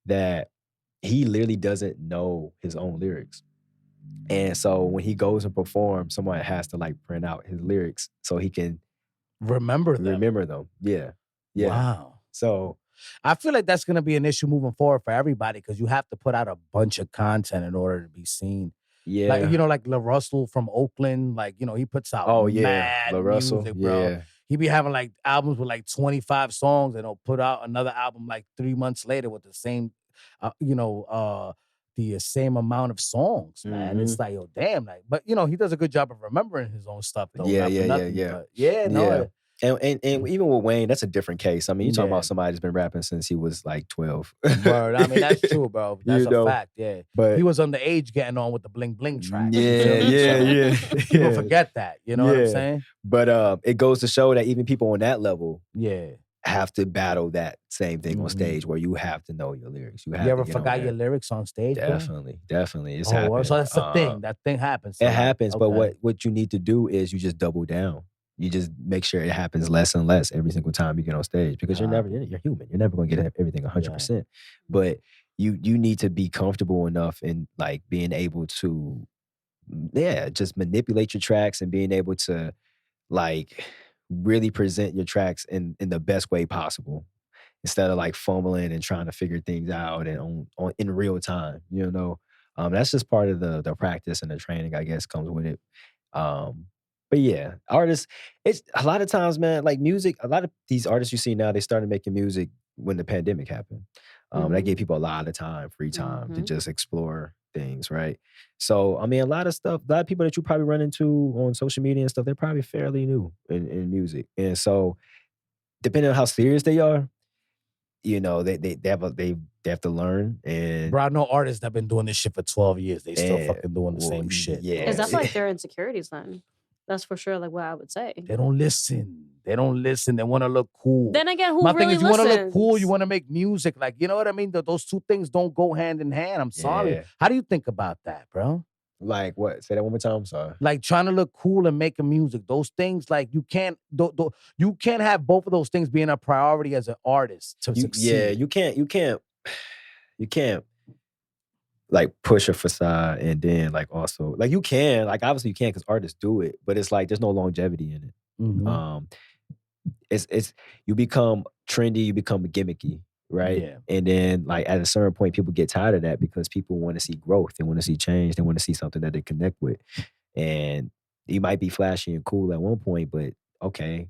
that he literally doesn't know his own lyrics. And so when he goes and performs, someone has to like print out his lyrics so he can remember them. Yeah. Wow. So I feel like that's going to be an issue moving forward for everybody because you have to put out a bunch of content in order to be seen. Yeah. Like, you know, like La Russell from Oakland, like, you know, he puts out mad La Russell, music, bro. Yeah. He be having like albums with like 25 songs and he'll put out another album like 3 months later with the same, the same amount of songs, man. It's like, yo, damn. Like, but, you know, he does a good job of remembering his own stuff, though. Yeah. But no. And even with Wayne, that's a different case. I mean, you're talking about somebody that's been rapping since he was like 12. Word. I mean, that's true, bro. That's a fact, yeah. But he was underage getting on with the bling bling track. Yeah. People forget that. You know what I'm saying? But it goes to show that even people on that level have to battle that same thing on stage where you have to know your lyrics. You ever forgot your lyrics on stage? Definitely. It's happened. happened. So that's the thing. That thing happens. It happens, but what you need to do is you just double down. You just make sure it happens less and less every single time you get on stage because you're human. You're never going to get everything 100%. But you need to be comfortable enough in like being able to, just manipulate your tracks and being able to like really present your tracks in the best way possible instead of like fumbling and trying to figure things out and on in real time. You know, that's just part of the practice and the training, I guess, comes with it. But yeah, artists, it's a lot of times, man, like music, a lot of these artists you see now, they started making music when the pandemic happened. That gave people a lot of time, free time to just explore things, right? So, I mean, a lot of people that you probably run into on social media and stuff, they're probably fairly new in music. And so, depending on how serious they are, you know, they have to learn. And bro, I know artists that have been doing this shit for 12 years. They still fucking doing the same shit. Yeah. Is that like their insecurities then? That's for sure, like what I would say. They don't listen. They want to look cool. Then again, who My really thing is, you listens? want to look cool, you want to make music. Like, you know what I mean? Those two things don't go hand in hand. I'm sorry. Yeah. How do you think about that, bro? Like what? Say that one more time. I'm sorry. Like trying to look cool and making music. Those things, like you can't have both of those things being a priority as an artist to succeed. Yeah, you can't like push a facade and then like also like you can like obviously you can because artists do it, but it's like there's no longevity in it. It's you become trendy, you become gimmicky, right? Yeah. And then like at a certain point, people get tired of that because people want to see growth, they want to see change, they want to see something that they connect with. And you might be flashy and cool at one point, but okay.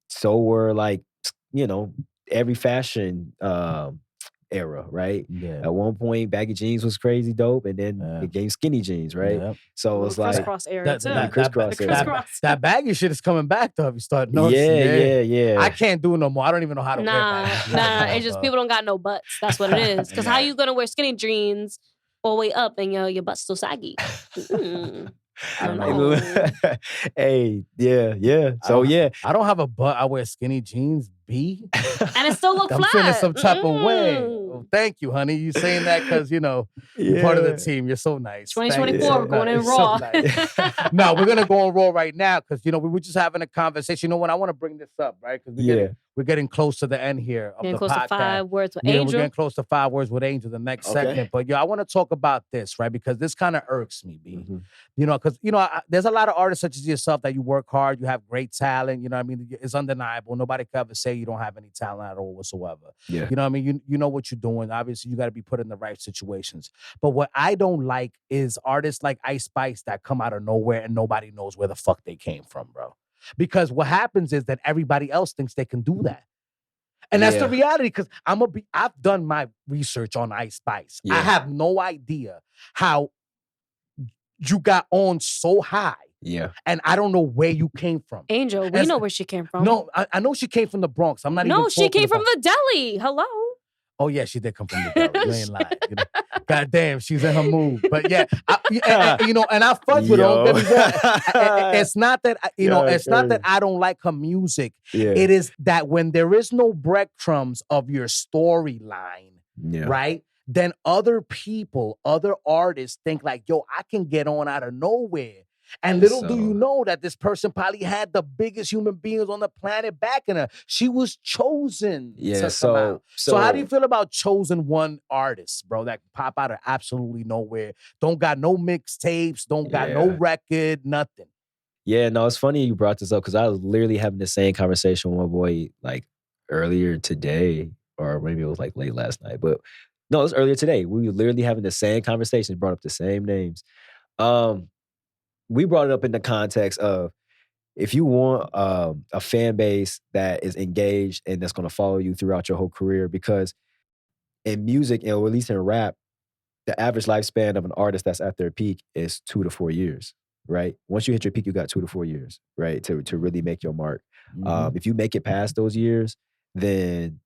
So we're like, you know, every fashion era, right? Yeah. At one point, baggy jeans was crazy dope, and then it came skinny jeans, right? Yeah. So it's like crisscross era too. That baggy shit is coming back though. If you start noticing, yeah. I can't do it no more. I don't even know how to wear that. Nah. It's just people don't got no butts. That's what it is. Because how you gonna wear skinny jeans all the way up and your butt's still saggy. I don't Hey, know. look. Hey, yeah. So yeah, I don't have a butt. I wear skinny jeans. B. And it still look I'm flat. feeling some type of way. Mm. Well, thank you, honey. You saying that because you're part of the team. You're so nice. Thank you. 2024, So we're going in nice. raw. So nice. No, we're gonna go on raw right now because we were just having a conversation. You know what? I want to bring this up, right? Because we're getting close to the end here of Getting the close podcast. to 5 words with We're Angel. getting close to 5 words with Angel, the next segment. But I want to talk about this, right? Because this kind of irks me, B. Because there's a lot of artists such as yourself that you work hard, you have great talent. You know what I mean? It's undeniable. Nobody can ever say you don't have any talent at all whatsoever. Yeah. You know what I mean? You know what you're doing. Obviously, you got to be put in the right situations. But what I don't like is artists like Ice Spice that come out of nowhere and nobody knows where the fuck they came from, bro. Because what happens is that everybody else thinks they can do that. And that's the reality, because I've done my research on Ice Spice. I have no idea how you got on so high. Yeah. And I don't know where you came from. Angel, we know where she came from. No, I know she came from the Bronx. I'm not even No, she came from about... the deli. Hello. Oh, yeah, she did come from the deli. You ain't lying. God damn, she's in her mood. But yeah, and I fuck with her. Don't get me wrong. It's not that, it's not that I don't like her music. Yeah. It is that when there is no breadcrumbs of your storyline, right? Then other people, other artists think like, yo, I can get on out of nowhere. And little do you know that this person probably had the biggest human beings on the planet backing her. She was chosen to come out. So how do you feel about chosen one artist, bro, that pop out of absolutely nowhere? Don't got no mixtapes, don't got no record, nothing. Yeah, no, it's funny you brought this up because I was literally having the same conversation with my boy like earlier today, or maybe it was like late last night. But no, it was earlier today. We were literally having the same conversation, brought up the same names. We brought it up in the context of if you want a fan base that is engaged and that's going to follow you throughout your whole career, because in music, or at least in rap, the average lifespan of an artist that's at their peak is 2 to 4 years, right? Once you hit your peak, you got 2 to 4 years, right? To really make your mark. If you make it past those years, then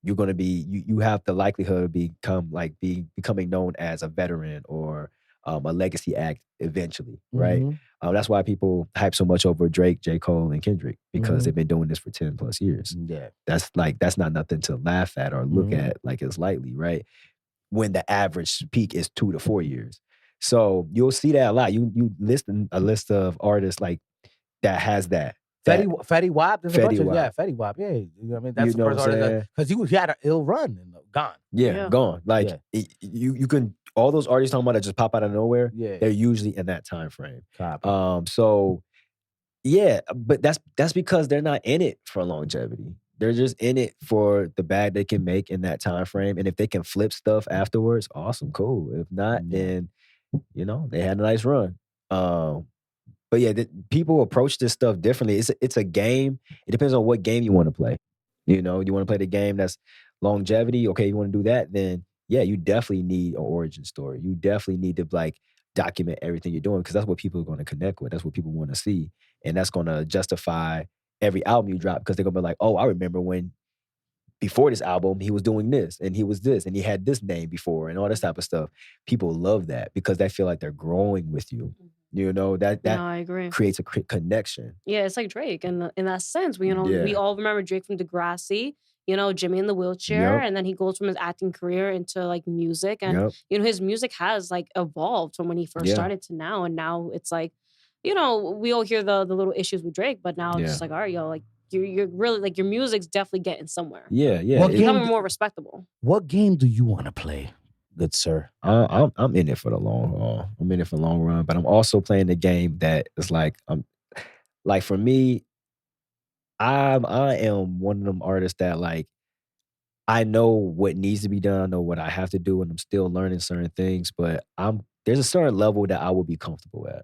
you're going to be, you have the likelihood of becoming known as a veteran or a legacy act eventually, right? That's why people hype so much over Drake, J. Cole, and Kendrick, because they've been doing this for 10 plus years. Yeah. That's not nothing to laugh at or look at like it's lightly, right? When the average peak is 2 to 4 years. So you'll see that a lot. You list a list of artists like that has that. Fetty Wap, there's a bunch of, Fetty Wap, yeah. You know what I mean? That's the first artist, because he had an ill run and gone. Yeah, gone. Like you can, all those artists talking about that just pop out of nowhere, they're usually in that time frame. So yeah, but that's because they're not in it for longevity. They're just in it for the bag they can make in that time frame. And if they can flip stuff afterwards, awesome, cool. If not, then they had a nice run. But yeah, people approach this stuff differently. It's a game. It depends on what game you want to play. You want to play the game that's longevity. Okay, you want to do that, then yeah, you definitely need an origin story. You definitely need to like document everything you're doing, because that's what people are going to connect with. That's what people want to see. And that's going to justify every album you drop, because they're going to be like, oh, I remember when before this album, he was doing this and he was this and he had this name before and all this type of stuff. People love that because they feel like they're growing with you. That I agree. Creates a connection. Yeah, it's like Drake in that sense. We all remember Drake from Degrassi, Jimmy in the Wheelchair, and then he goes from his acting career into like music, and his music has like evolved from when he first started to now, and now it's like, we all hear the little issues with Drake, but now it's just like, all right, yo, like you're really like your music's definitely getting somewhere. Yeah. It's becoming more respectable. What game do you want to play, good sir? I'm in it for the long haul. I'm in it for the long run, but I'm also playing the game that is like, for me, I am one of them artists that like, I know what needs to be done. I know what I have to do, and I'm still learning certain things, but there's a certain level that I will be comfortable at.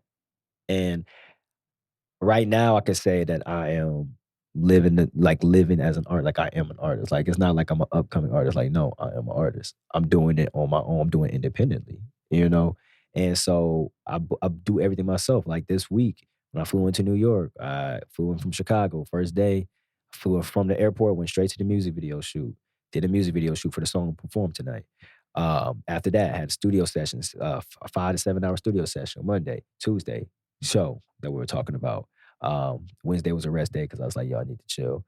And right now I can say that I am living as an artist. Like I am an artist. Like it's not like I'm an upcoming artist. Like, no, I am an artist. I'm doing it on my own. I'm doing it independently, And so I do everything myself. Like this week, when I flew into New York, I flew in from Chicago. First day, I flew in from the airport, went straight to the music video shoot. Did a music video shoot for the song I performed tonight. After that, I had studio sessions, a 5 to 7 hour studio session, Monday, Tuesday, show that we were talking about. Wednesday was a rest day because I was like, yo, I need to chill.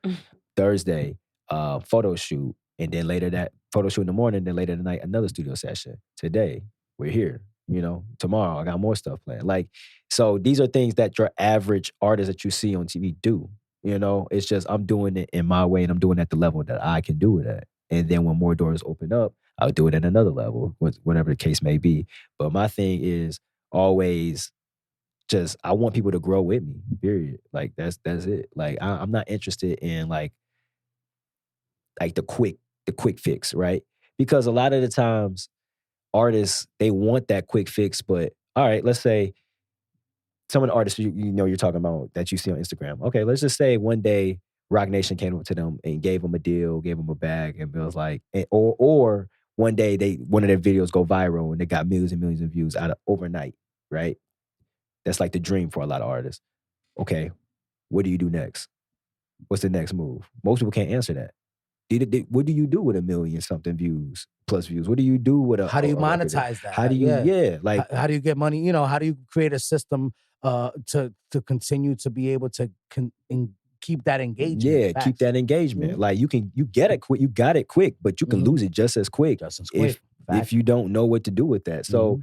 Thursday, photo shoot. And then later that photo shoot in the morning, then later tonight, another studio session. Today, we're here. Tomorrow I got more stuff planned. Like, so these are things that your average artist that you see on TV do. It's just I'm doing it in my way and I'm doing it at the level that I can do it at. And then when more doors open up, I'll do it at another level, whatever the case may be. But my thing is always just I want people to grow with me. Period. Like that's it. Like I'm not interested in like the quick fix, right? Because a lot of the times artists, they want that quick fix, but all right, let's say some of the artists you're talking about that you see on Instagram. Okay, let's just say one day Rock Nation came up to them and gave them a deal, gave them a bag, and was like, or one day one of their videos go viral and they got millions and millions of views out of overnight, right? That's like the dream for a lot of artists. Okay, what do you do next? What's the next move? Most people can't answer that. What do you do with 1 million something views plus views? What do you do with how do you monetize that? How do you like how do you get money? How do you create a system to continue to be able to keep that engagement? Yeah, keep that engagement. Like you get it quick, you got it quick, but you can lose it just as quick. If you don't know what to do with that. So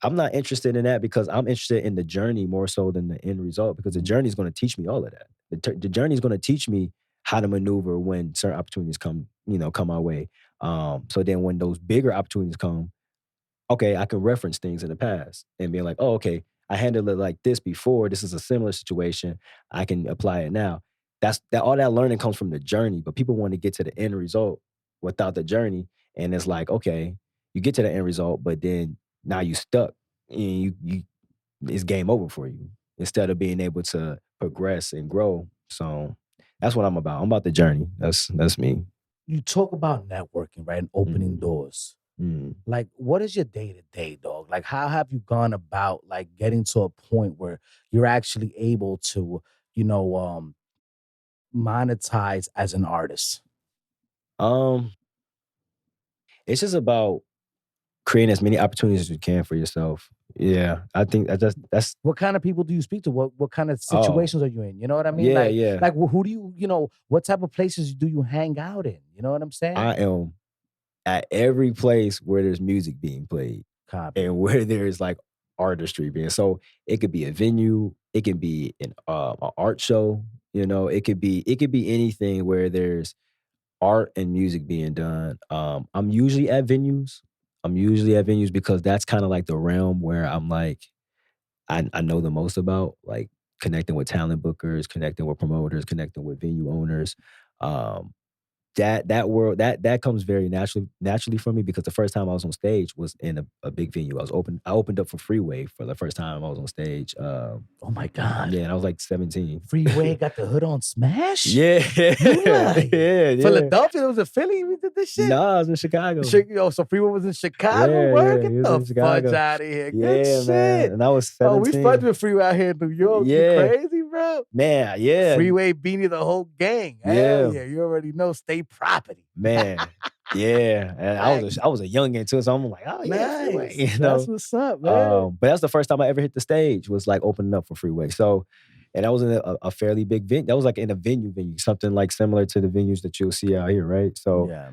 I'm not interested in that because I'm interested in the journey more so than the end result, because the journey is going to teach me all of that. The journey is going to teach me how to maneuver when certain opportunities come my way. So then when those bigger opportunities come, okay, I can reference things in the past and be like, oh, okay, I handled it like this before. This is a similar situation. I can apply it now. All that learning comes from the journey, but people want to get to the end result without the journey. And it's like, okay, you get to the end result, but then now you stuck and it's game over for you instead of being able to progress and grow. So that's what I'm about. I'm about the journey. That's me. You talk about networking, right? And opening doors. Like, what is your day-to-day, dog? Like, how have you gone about like getting to a point where you're actually able to, monetize as an artist? It's just about creating as many opportunities as you can for yourself. Yeah, I think that's what kind of people do you speak to? What kind of situations are you in? You know what I mean? Yeah. Like who do you, what type of places do you hang out in? You know what I'm saying? I am at every place where there's music being played. Copy. And where there's like artistry being. So it could be a venue, it can be an art show, it could be anything where there's art and music being done. I'm usually at venues. Because that's kind of like the realm where I'm like, I know the most about, like connecting with talent bookers, connecting with promoters, connecting with venue owners. That world that comes very naturally for me, because the first time I was on stage was in a big venue. I opened up for Freeway for the first time I was on stage. Oh my God. Yeah, and I was like 17. Freeway got the hood on smash? Yeah. Yeah. Philadelphia, it was in Philly we did this shit? No, I was in Chicago. So Freeway was in Chicago? Get the fudge out of here. Good shit. Man. And I was 17. Oh, we fudged with Freeway out here in New York. Yeah. You crazy, bro? Man, yeah. Freeway, Beanie, the whole gang. Hell yeah, you already know, state property. Man, yeah. And I was a youngin' too, so I'm like, oh yeah, nice. Freeway, That's what's up, man. But that's the first time I ever hit the stage, was like opening up for Freeway. So, and I was in a fairly big venue. That was like in a venue, something like similar to the venues that you'll see out here, right? So yeah.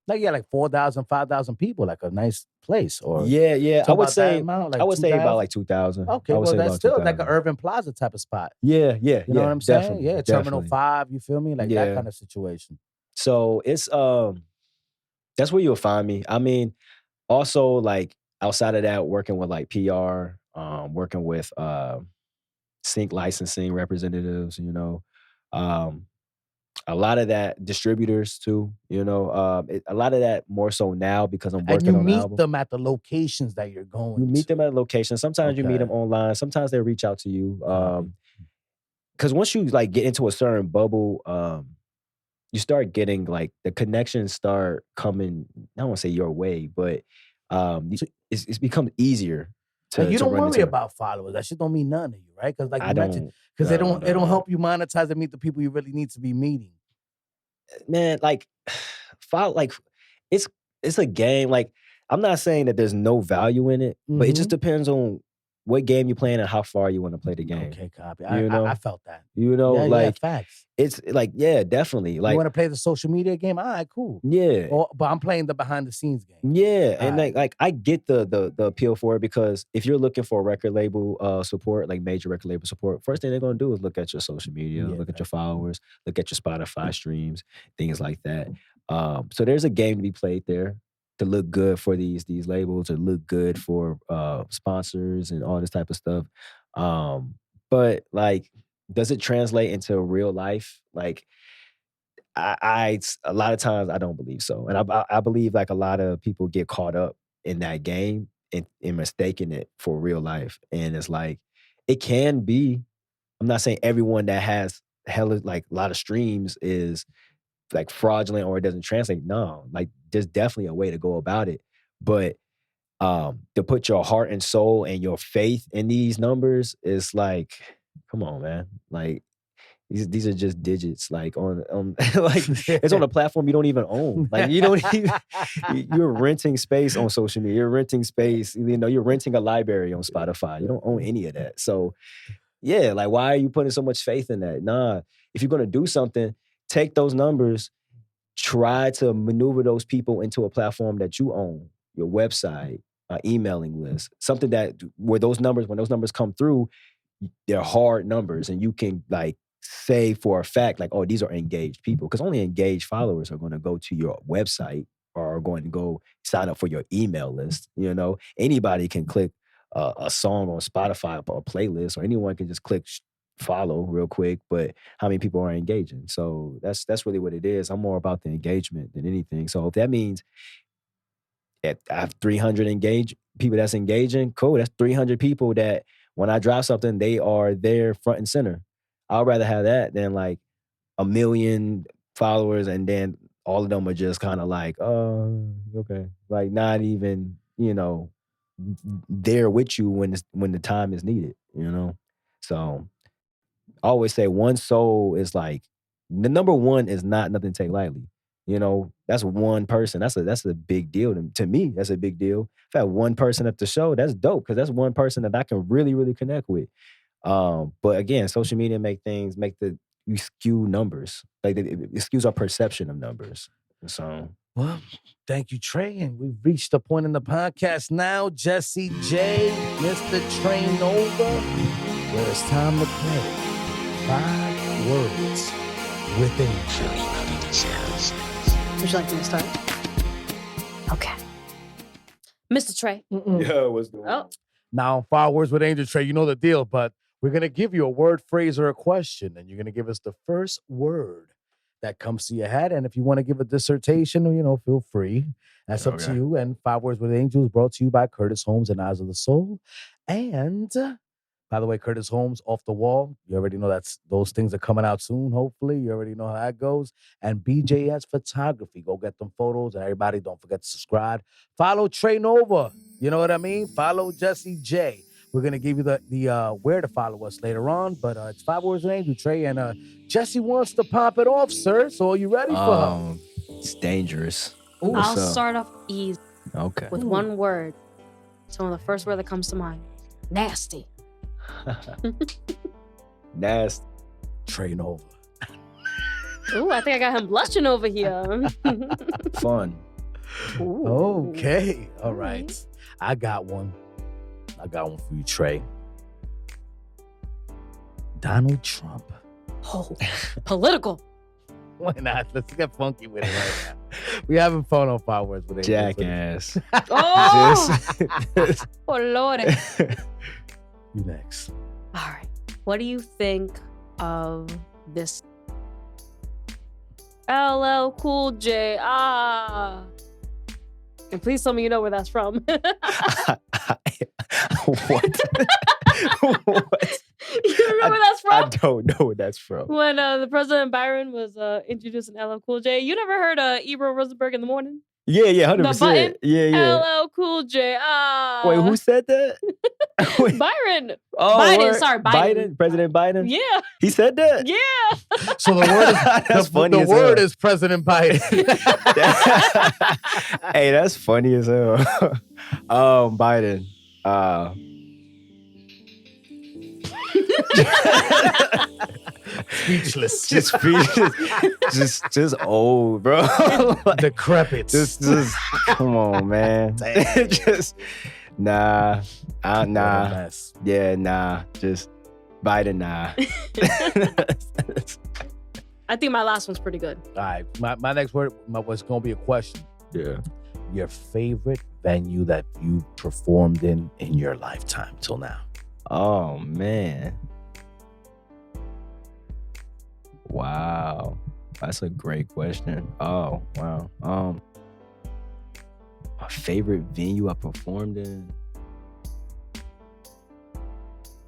Like 4,000, 5,000 people, like a nice place. Or yeah. I would say amount, like I would say about like 2,000. Okay, well that's still 2,000. Like an Urban Plaza type of spot. Yeah. You know what I'm saying? Definitely, yeah, Terminal 5, you feel me? Like that kind of situation. So it's that's where you'll find me. I mean, also like outside of that, working with like PR, working with sync licensing representatives, a lot of that distributors too, a lot of that more so now because I'm working on And you an meet album. them at the locations that you're going You meet to. them at locations. Sometimes you meet them online. Sometimes they reach out to you. Because once you like get into a certain bubble, you start getting like the connections start coming. I don't want to say your way, but it's become easier. You don't worry about followers. That shit don't mean nothing to you, right? Because like you mentioned, because it don't help you monetize and meet the people you really need to be meeting. Man, like it's a game. Like I'm not saying that there's no value in it, but it just depends on what game you're playing and how far you want to play the game. Okay, copy. You know? I felt that. You know, Yeah, like facts. it's like, yeah, definitely. Like, you want to play the social media game? All right, cool. yeah. But I'm playing the behind the scenes game. Yeah, and Alright. like I get the appeal for it, because if you're looking for record label support, like major record label support, first thing they're gonna do is look at your social media, Yeah, look at your facts. followers, look at your Spotify streams, things like that. So there's a game to be played there to look good for these labels, to look good for sponsors and all this type of stuff. But like, does it translate into real life? Like, I a lot of times I don't believe so, and I believe like a lot of people get caught up in that game and mistaking it for real life, and it's like it can be. I'm not saying everyone that has hella like a lot of streams is like fraudulent or it doesn't translate. No, like there's definitely a way to go about it, but to put your heart and soul and your faith in these numbers is like, come on, man, like. These are just digits, like on like it's on a platform you don't even own. Like you don't even, you're renting space on social media. You're renting space, you know, you're renting a library on Spotify. You don't own any of that. So yeah, like why are you putting so much faith in that? Nah, if you're gonna do something, take those numbers, try to maneuver those people into a platform that you own, your website, emailing list, something that when those numbers come through, they're hard numbers, and you can like say for a fact, like, oh, these are engaged people, because only engaged followers are going to go to your website or are going to go sign up for your email list. You know, anybody can click a song on Spotify or a playlist, or anyone can just click follow real quick, but how many people are engaging? So that's really what it is. I'm more about the engagement than anything. So if that means I have 300 people that's engaging, cool. That's 300 people that when I drop something, they are there front and center. I'd rather have that than like 1 million followers and then all of them are just kind of like, oh, okay. Like not even, you know, there with you when the time is needed, you know? So I always say one soul is like, the number one is not nothing to take lightly. You know, that's one person. That's a big deal to me. That's a big deal. If I had one person at the show, that's dope, because that's one person that I can really, really connect with. But again, social media you skew numbers. Like it skews our perception of numbers. So, well, thank you, Trey. And we've reached the point in the podcast now, Jesse J, Mr. Train Over, where it's time to play 5 words with Angel. Would you like me to start? Okay. Mr. Trey. yeah, what's going on? Now, 5 words with Angel, Trey, you know the deal, but we're going to give you a word, phrase, or a question, and you're going to give us the first word that comes to your head. And if you want to give a dissertation, you know, feel free. That's up to you. And 5 Words with Angel is brought to you by Curtis Holmes and Eyes of the Soul. And by the way, Curtis Holmes, Off the Wall. You already know those things are coming out soon, hopefully. You already know how that goes. And BJS Photography. Go get them photos. And everybody, don't forget to subscribe. Follow Trey Nova. You know what I mean? Follow Jesse J. We're going to give you the where to follow us later on. But it's 5 Words with Angel, Trey. And Jesse wants to pop it off, sir. So are you ready for her? It's dangerous. Ooh, I'll start off easy. Okay. With one word. So the first word that comes to mind. Nasty. Nasty. Trey Nova. Ooh, I think I got him blushing over here. Fun. Ooh. Okay. All right. I got one for you, Trey. Donald Trump. Oh, political. Why not? Let's get funky with it right now. We having fun on 5 Words with Angel. Jackass. Oh! Oh, Lord. You next. All right. What do you think of this? LL Cool J. And please tell me you know where that's from. What? What? You remember where that's from? I don't know where that's from. When the President Byron was introducing LL Cool J. You never heard Ebro Rosenberg in the morning? Yeah, 100%. The button? Yeah. LL Cool J. Wait, who said that? Byron. Oh, Biden, word. sorry, Biden. President Biden? Yeah. He said that? Yeah. So the word is That's funny the as word hell. is President Biden. Hey, that's funny as hell. Biden. Speechless. Just old, bro. Like, Decrepit. just come on, man. Just nah. What a Nah. mess. Yeah, nah. Just Biden, nah. I think my last one's pretty good. All right. My next word was going to be a question. Yeah. Your favorite venue that you performed in your lifetime till now? Oh, man. Wow. That's a great question. Oh, wow. My favorite venue I performed in.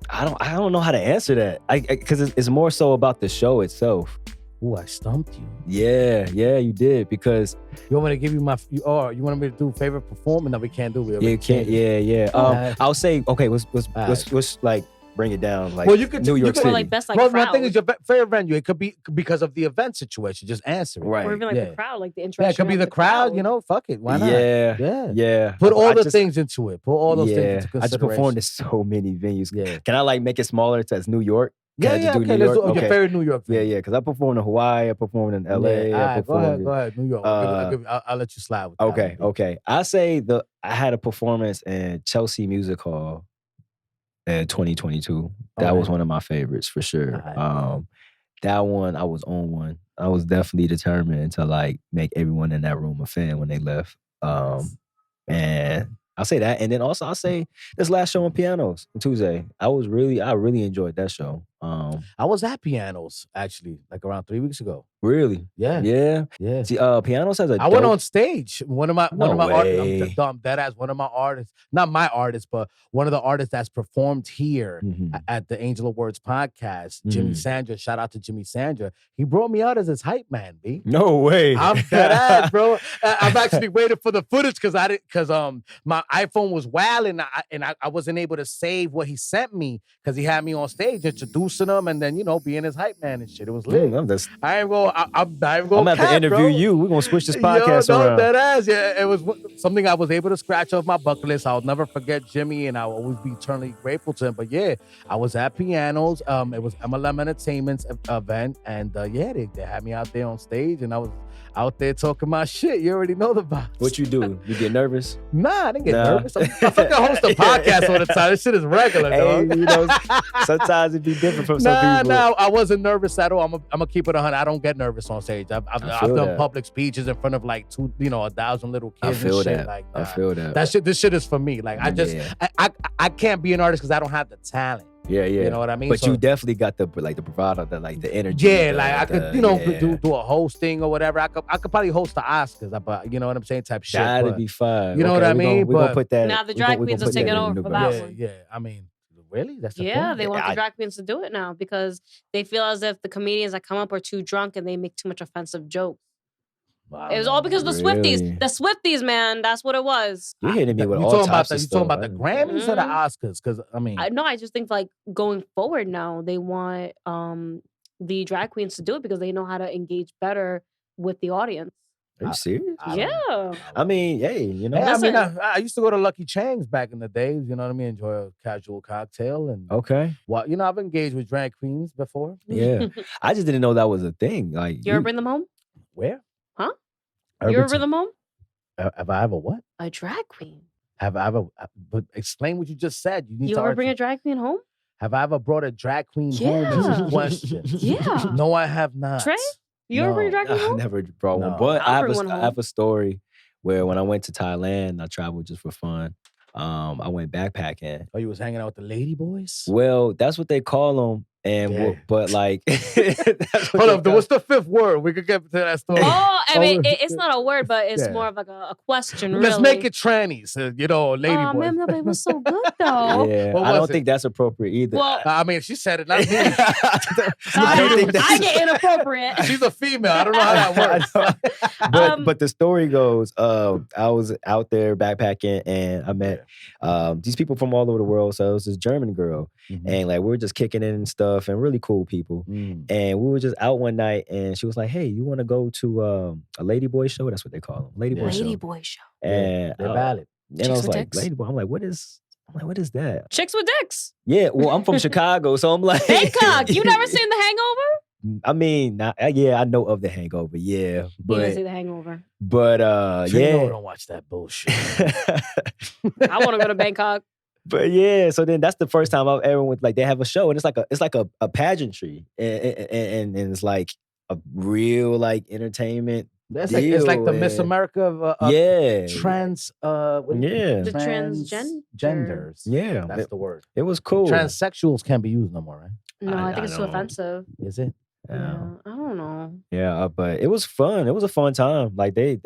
I don't know how to answer that. Because it's more so about the show itself. Ooh, I stumped you. Yeah, you did because You want me to give you you want me to do favorite performance? No, we can't do it. you can't. Yeah. Alright. I'll say okay. Let's Alright. like bring it down. Like Well, you could- New you York could- Or City. like best like Well, crowd. my thing is your favorite venue. It could be because of the event situation. Just answer it. Right. Or even like Yeah. the crowd, like the Yeah, interaction. it could be of the crowd. You know, fuck it. Why not? Yeah. Yeah. Put all I the just- things into it. Put all those things Yeah. into I consideration. just performed in so many venues. Yeah. Can I like make it smaller to as New York? Can I just do Okay. New Let's York? do your Okay. favorite New York Yeah, venue. Because I performed in Hawaii. I performed in LA. Yeah. I All right, performed. go ahead. New York. I'll let you slide with that. Okay. one. Okay. I say I had a performance in Chelsea Music Hall in 2022. That Okay. was one of my favorites for sure. Alright. That one I was on one. I was definitely determined to like make everyone in that room a fan when they left. And I'll say that, and then also I'll say this last show on Pianos on Tuesday. I really enjoyed that show. I was at Pianos actually, like around 3 weeks ago. Really, Yeah. yeah. See, Pianos has a. I went dope- on stage. One of my No way. artists, I'm dead ass. One of my artists, not my artist, but one of the artists that's performed here Mhm. at the Angel of Words podcast, Jimmy Mhm. Sandra. Shout out to Jimmy Sandra. He brought me out as his hype man, B. No way. I'm dead ass, bro. I'm actually waiting for the footage because my iPhone was wild and I wasn't able to save what he sent me because he had me on stage introducing him and then being his hype man and shit. It was lit. I'm just- I ain't going. I'm not even I'm going. gonna have to interview you. We're gonna switch this podcast Yo, no, around. that ass. Yeah, it was something I was able to scratch off my bucket list. I'll never forget Jimmy, and I'll always be eternally grateful to him. But yeah, I was at Pianos. It was MLM Entertainment's event, and they had me out there on stage, and I was out there talking my shit. You already know the vibes. What you do? You get nervous? Nah, I didn't get Nah. nervous. I fucking host a podcast all the time. This shit is regular, Hey, dog. sometimes it be different from some people. Nah, I wasn't nervous at all. I'm gonna keep it 100. I don't get nervous on stage. I've feel done that. public speeches in front of like 1,000 little I kids feel and shit. that. Like, I nah. feel that. This shit is for me. Like Yeah. I can't be an artist because I don't have the talent. Yeah. You know what I mean? But So- you definitely got the bravado, the energy. Yeah, like I could, yeah. do a hosting or whatever. I could probably host the Oscars, but you know what I'm saying, type shit. That'd but- be fine. You know what I mean? We're gonna But- put that. Now the we drag gonna- we queens gonna will put take that it in the over new for book. that yeah, one. yeah. I mean, really? That's the Yeah, thing? they want I- the drag queens to do it now because they feel as if the comedians that come up are too drunk and they make too much offensive jokes. Wow, It was all because of the Really? Swifties. The Swifties, man, that's what it was. You're hitting me with you all talking about types the of you talking stuff. about the Grammys or the Mhm. Oscars? Because I mean, I just think like going forward now, they want the drag queens to do it because they know how to engage better with the audience. Are you serious? I don't Yeah. know. I mean, hey, you know. Yeah, I mean, Listen. I used to go to Lucky Chang's back in the days. You know what I mean? Enjoy a casual cocktail and Okay. well, I've engaged with drag queens before. Yeah. I just didn't know that was a thing. Like You ever bring them home? Where? Huh? Urban You ever T- bring them home? Have I ever what? A drag queen. Have I ever? But explain what you just said. You need You to. ever bring a drag queen home? Have I ever brought a drag queen home? Is Yeah. the question. Yeah. No, I have not. Trey? You ever bring a No. drag queen I home? never brought one. No. But I'll I bring one have a story where when I went to Thailand, I traveled just for fun. I went backpacking. Oh, you was hanging out with the lady boys? Well, that's what they call them And Yeah. but like, Hold up, what's the fifth word? We could get to that story. Oh, I mean, it's not a word, but it's Yeah. more of like a question. Let's really. make it trannies, lady Oh boy. man, no, but it was so good though. Yeah, What I was don't it? think that's appropriate either. Well, I mean, she said it, not me. sorry, I get inappropriate. She's a female. I don't know how that works. But the story goes, I was out there backpacking and I met these people from all over the world. So it was this German girl, and like we were just kicking in and stuff, and really cool people. And we were just out one night, and she was like, "Hey, you want to go to a ladyboy show? That's what they call them, ladyboy show." Ladyboy show. And They're valid. and I Chicks was with like, dicks? "Ladyboy." I'm like, "What is that?" Chicks with dicks. Yeah, well, I'm from Chicago, so I'm like, Bangkok. You never seen The Hangover? I mean, yeah, I know of The Hangover, yeah, You didn't but see The Hangover. Trino don't watch that bullshit. I want to go to Bangkok. But yeah, so then that's the first time I've ever went. Like they have a show, and it's like a pageantry, and it's like a real like entertainment. It's like the Miss America of yeah, trans yeah, The transgenders. genders. yeah. That's the word. It was cool. Transsexuals can't be used no more, right? No, I think I it's too don't- offensive. Is it? Yeah, I don't know. Yeah, but it was fun. It was a fun time. Like they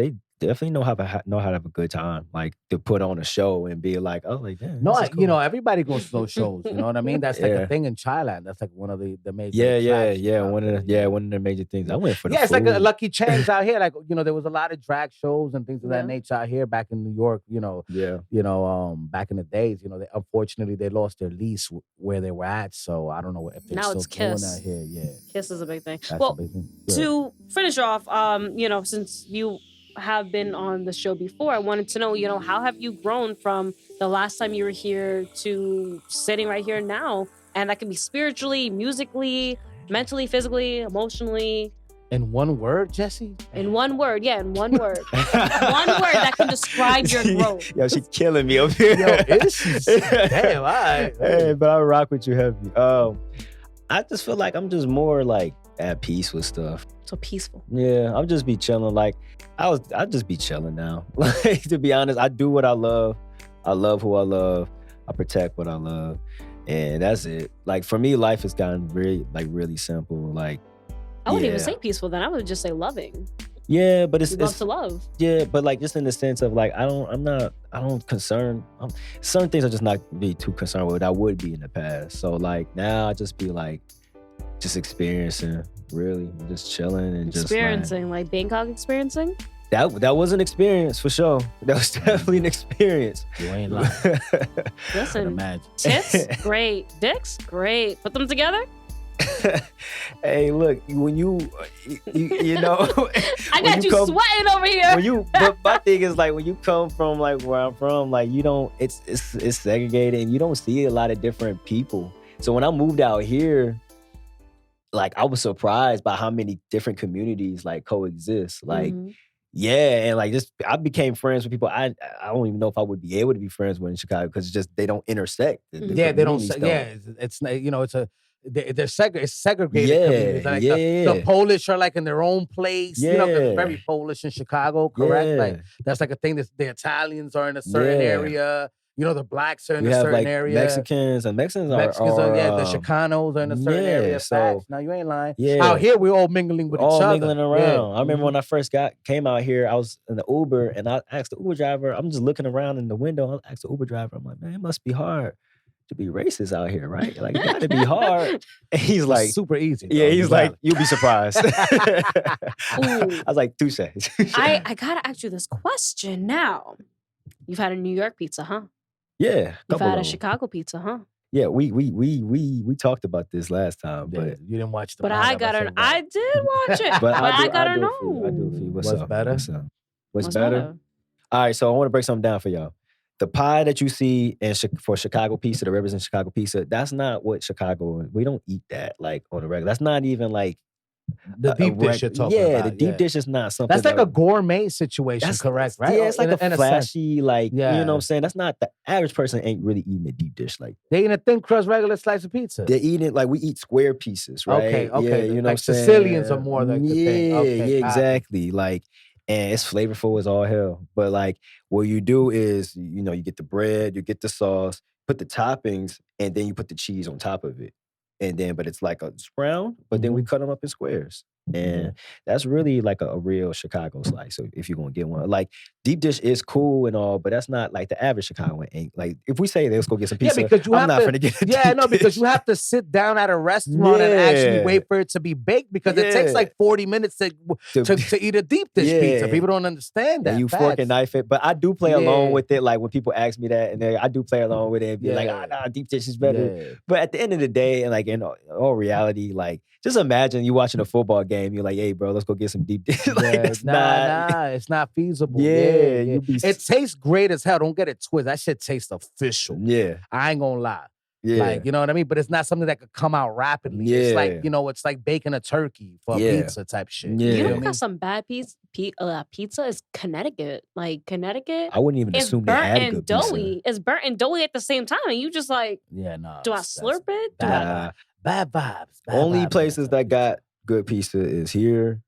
definitely know how to have a good time. Like to put on a show and be like, oh, like yeah, No, this is cool. everybody goes to those shows. You know what I mean? That's like Yeah. a thing in Thailand. That's like one of the major. Yeah, attractions. one of the major things. I went for the Yeah, it's like a food. lucky chance out here. Like there was a lot of drag shows and things of that Yeah. nature out here back in New York. Yeah. Back in the days. Unfortunately they lost their lease where they were at. So I don't know if they're Now still it's doing Kiss. that here. Yeah, Kiss is a big thing. that's Well, a big thing. Yeah. to finish off, since you have been on the show before, I wanted to know, how have you grown from the last time you were here to sitting right here now? And that can be spiritually, musically, mentally, physically, emotionally. In one word, Jesse? In one word, in one word. One word that can describe your growth. Yo, she killing me up here. Yo, is she? Damn, all right. Hey, but I rock with you heavy. I just feel like I'm just more like at peace with stuff. So peaceful. Yeah, I'll just be chilling. Like I just be chilling now. Like to be honest, I do what I love. I love who I love. I protect what I love, and that's it. Like for me, life has gotten really simple. Like I wouldn't even yeah. say peaceful then. I would just say loving. Yeah, but it's You love to love. yeah, but like just in the sense of like I don't concern. Certain things I just not be too concerned with. I would be in the past. So like now I just be like just experiencing, really, just chilling and Experiencing, like Bangkok experiencing. just that was an experience for sure. That was definitely an experience. You ain't lying. I can Listen, imagine. tits, great. Dicks, great. Put them together. Hey, look, when you know, I when got you come- sweating over here. But my thing is like when you come from like where I'm from, like you don't, it's segregated and you don't see a lot of different people. So when I moved out here, like I was surprised by how many different communities like coexist. Like, Mhm. yeah, and like just I became friends with people I don't even know if I would be able to be friends with in Chicago because just they don't intersect. The Yeah, they don't. communities It's it's a. They're it's segregated Yeah, communities. Like yeah. the Polish are like in their own place. Because Yeah. it's very Polish in Chicago, correct? Yeah. Like that's like a thing. The Italians are in a certain Yeah. area. The blacks are in We a have certain like area. Mexicans are Mexicans are the um, Chicanos are in a certain yeah, area. so- Facts. Now you ain't lying. Yeah. Out here we're all mingling with each all other. mingling around. Yeah. I remember when I first came out here, I was in the Uber and I asked the Uber driver, I'm just looking around in the window. I asked the Uber driver, I'm like, man, it must be hard to be racist out here, right? Like, it gotta be hard. And he's It's like, super easy. yeah, though. he's You like, got it. you'll be surprised. Ooh. I was like, touche. I gotta ask you this question now. You've had a New York pizza, huh? Yeah, You've couple had a of 'em. Chicago pizza, huh? Yeah, we talked about this last time, Yeah, but you didn't watch the. But I gotta, I did watch it. But I gotta know. I do feel. What's What's up? better? What's better? All right, so I want to break something down for y'all. The pie that you see for Chicago pizza, the represent Chicago pizza, that's not what Chicago. We don't eat that like on a regular. That's not even like The deep dish you're talking yeah, about. the deep dish is not something. That's like that- a gourmet situation, that's- correct? Right? Yeah, it's like In a sense. flashy, like you Yeah. know what I'm saying. That's not the average person ain't really eating a deep dish like. They eat a thin crust regular slice of pizza. They're eating it like we eat square pieces, right? Okay, Yeah, you know like what I'm saying? Sicilians are more like the yeah, thing. Okay, yeah, got it. exactly. Like, and it's flavorful as all hell. But like, what you do is, you get the bread, you get the sauce, put the toppings, and then you put the cheese on top of it. and then but it's like a round, but then we cut them up in squares. And that's really like a real Chicago slice. So if you're gonna get one, like deep dish is cool and all, but that's not like the average Chicagoan ain't. Like if we say let's go get some pizza, because you I'm have not to, gonna get a yeah, deep no, because dish. you have to sit down at a restaurant and actually Yeah. wait for it to be baked because it takes Yeah. like 40 minutes to eat a deep dish pizza. Yeah. People don't understand that. And you fork and knife it, but I do play along Yeah. with it. Like when people ask me that, and then I do play along with it and be like, Yeah. nah, deep dish is better. Yeah. But at the end of the day, and like in all reality, like just imagine you watching a football game. You're like, hey, bro, let's go get some deep dish. Like Yeah, it's not. it's not feasible. Yeah, Yeah. you be- It tastes great as hell. Don't get it twisted. That shit tastes official. Yeah, I ain't gonna lie. yeah, Like, you know what I mean? But it's not something that could come out rapidly. It's like, Yeah. you know, it's like baking a turkey for a Yeah. pizza type shit. Yeah. You know know what what I got some bad pizza is Connecticut. Like Connecticut, I wouldn't even it's assume they burnt had and good pizza. doughy. It's burnt and doughy at the same time, and you just like, Yeah, no. do I that's slurp it? Do I? Nah, bad vibes. Bad only vibes places on that pizza. got good pizza is here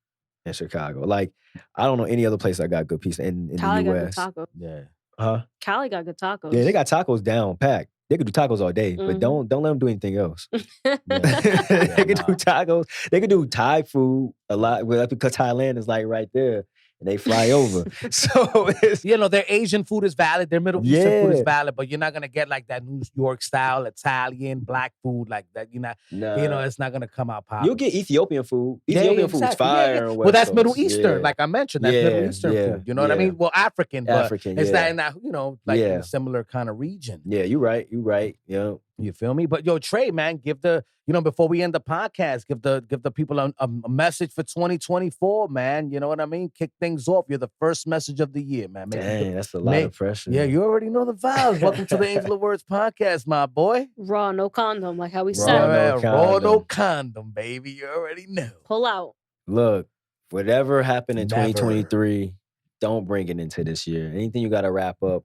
in Chicago. Like I don't know any other place that got good pizza in Cali the got good U.S. tacos. Yeah. Huh? Cali got good tacos. Yeah, they got tacos down packed. They could do tacos all day, but Mhm. don't let them do anything else. Yeah. They could nah. do tacos. They could do Thai food a lot. Well, that's because Thailand is like right there, and they fly over. So it's, You know, their Asian food is valid, their Middle Eastern food is Yeah. valid, but you're not gonna get like that New York style Italian black food like that. You're not, nah. you know, it's not gonna come out popping. You'll get Ethiopian food. Yeah, Ethiopian food's exactly. fire. Yeah. on Well, West that's Middle Coast. Eastern, Yeah. like I mentioned. That's Middle Yeah, Eastern yeah, food. You know what I yeah. mean? Well, African, but African, it's yeah. that in that, you know, like in Yeah. a similar kind of region. Yeah, you right. You right. Yeah. You feel me? But yo, Trey, man, give the, you know, before we end the podcast, give the people a message for 2024, man. You know what I mean? Kick things off. You're the first message of the year, man. Maybe Dang, that's a lot of pressure. yeah, you already know the vibes. Welcome to the Angel of Words podcast, my boy. Raw, no condom, like how we Raw, said. no Raw, no condom. condom, baby. You already know. Pull out. Look, whatever happened in Never. 2023, don't bring it into this year. Anything you got to wrap up,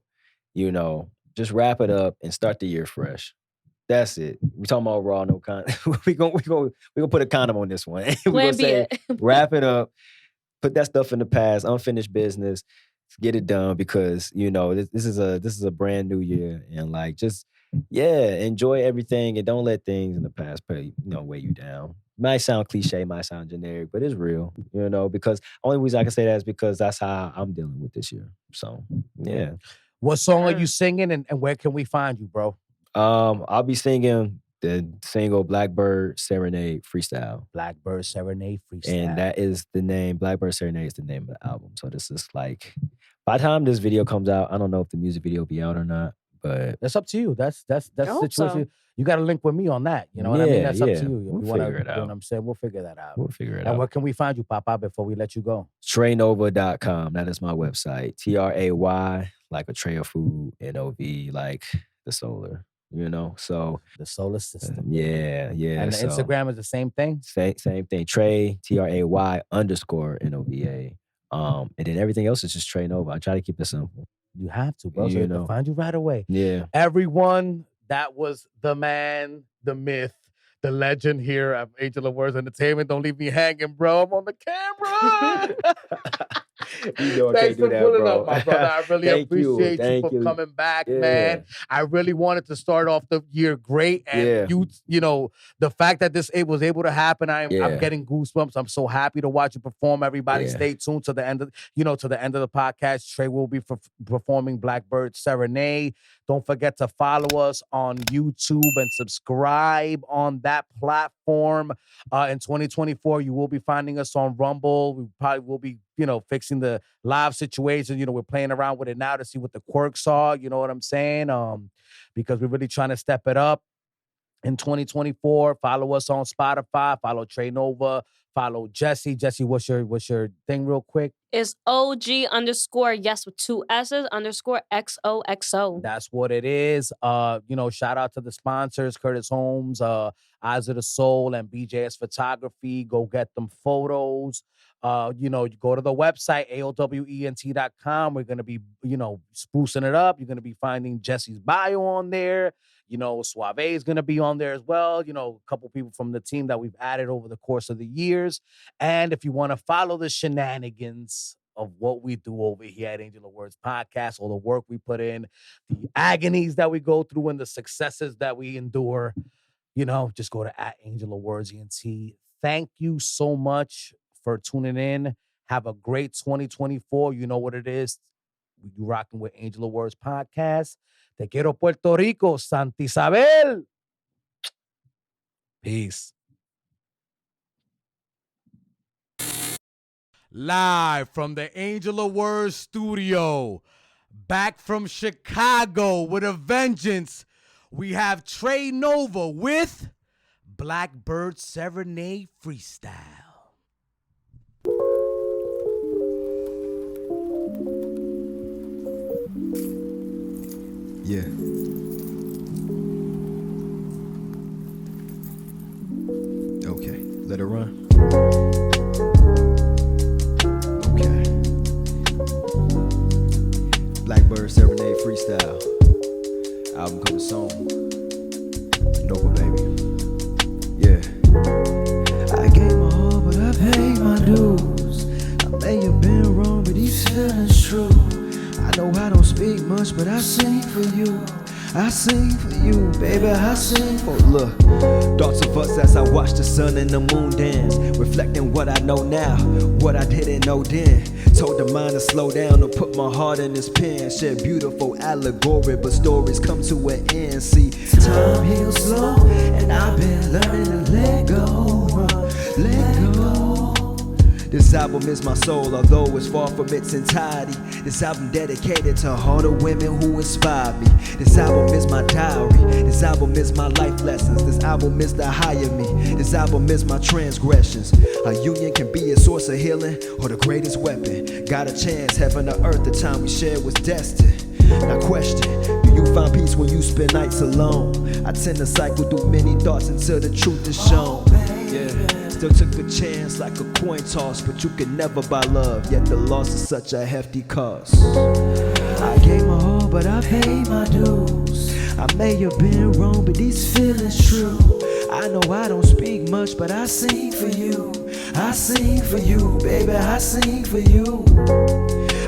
you know, just wrap it up and start the year fresh. That's it. We talking about raw, no condom. we gonna put a condom on this one. we Plan gonna B say, it. wrap it up, put that stuff in the past, unfinished business, get it done because you know this is a brand new year and like just enjoy everything and don't let things in the past weigh you down. Might sound cliche, might sound generic, but it's real, you know, because only reason I can say that is because that's how I'm dealing with this year. So yeah. What song are Sure. you singing and where can we find you, bro? I'll be singing the single Blackbird Serenade Freestyle. Blackbird Serenade Freestyle. And that is the name, Blackbird Serenade is the name of the album. So this is like, by the time this video comes out, I don't know if the music video will be out or not, but That's up to you. That's I the hope situation. so. You got to link with me on that. You know what I mean? Yeah, That's up yeah. to you. If We'll you wanna, figure it You know out. what I'm saying? We'll figure that out. we'll figure it And out. where can we find you, Papa, before we let you go? Traynova.com. That is my website. TRAY, like a tray of food, NOV, like the solar, you know? So The solar system. yeah. And the so, Instagram is the same thing? Same thing. Trey, TRAY _NOVA. And then everything else is just Traynova. I try to keep it simple. You have to, bro. So You they have to know. find you right away. Yeah. Everyone, that was the man, the myth, the legend here at Angel of Words Entertainment. Don't leave me hanging, bro. I'm on the camera. You know I Thanks can't do for that, pulling bro. up, my brother. I really Thank you. appreciate you Thank for you. coming back, Yeah. man. I really wanted to start off the year great, and Yeah. you know, the fact that it was able to happen, I'm Yeah. getting goosebumps. I'm so happy to watch you perform. Everybody, Yeah. stay tuned to the end of the podcast. Trey will be performing Blackbird Serenade. Don't forget to follow us on YouTube and subscribe on that platform. In 2024, you will be finding us on Rumble. We probably will be, fixing the live situation. We're playing around with it now to see what the quirks are. You know what I'm saying? Because we're really trying to step it up in 2024. Follow us on Spotify. Follow Traynova. Follow Jesse. Jesse, what's your thing real quick? It's OG_ yes with 2 S's _XOXO. That's what it is. Shout out to the sponsors, Curtis Holmes, Eyes of the Soul, and BJS Photography. Go get them photos. You go to the website, AOWENT.com. We're gonna be, sprucing it up. You're gonna be finding Jesse's bio on there. Suave is gonna be on there as well. A couple people from the team that we've added over the course of the years. And if you want to follow the shenanigans of what we do over here at Angel of Words Podcast, all the work we put in, the agonies that we go through, and the successes that we endure, just go to @AngelOfWordsENT. Thank you so much for tuning in. Have a great 2024. You know what it is. You rocking with Angel of Words Podcast. Te quiero, Puerto Rico, Santa Isabel. Peace. Live from the Angel of Words studio, back from Chicago with a vengeance, we have Trey Nova with Blackbird Serenade Freestyle. Yeah. Okay, let it run. Okay. Blackbird Serenade Freestyle. Album coming soon. Nova, baby. Yeah. I gave my all, but I paid my dues. I may have been wrong, but these feelings true. I know I don't speak much, but I sing for you. I sing for you, baby, I sing for. Look, thoughts of us as I watch the sun and the moon dance, reflecting what I know now, what I didn't know then. Told the mind to slow down and put my heart in this pen. Share beautiful allegory, but stories come to an end. See, time heals slow, and I've been learning to let go, let go. This album is my soul, although it's far from its entirety. This album dedicated to all the women who inspired me. This album is my diary. This album is my life lessons. This album is the higher me. This album is my transgressions. A union can be a source of healing or the greatest weapon. Got a chance, heaven or earth, the time we shared was destined. Now question, do you find peace when you spend nights alone? I tend to cycle through many thoughts until the truth is shown. Yeah. Still took a chance like a coin toss, but you can never buy love, yet the loss is such a hefty cost. I gave my all, but I paid my dues. I may have been wrong, but these feelings true. I know I don't speak much, but I sing for you. I sing for you, baby, I sing for you.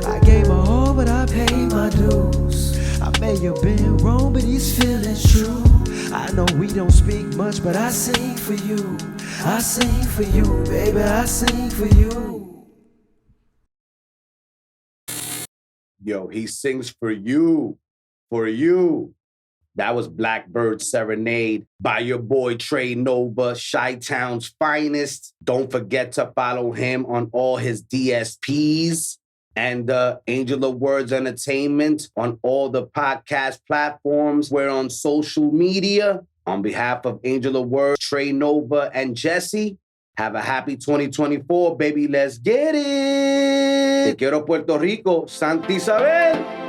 I gave my all, but I paid my dues. I may have been wrong, but these feelings true. I know we don't speak much, but I sing for you. I sing for you, baby, I sing for you. Yo, he sings for you, for you. That was Blackbird Serenade by your boy Trey Nova, Chi-Town's finest. Don't forget to follow him on all his DSPs and Angel of Words Entertainment on all the podcast platforms. We're on social media. On behalf of Angel of Words, Trey Nova, and Jesse, have a happy 2024, baby. Let's get it. Te quiero, Puerto Rico, Santa Isabel.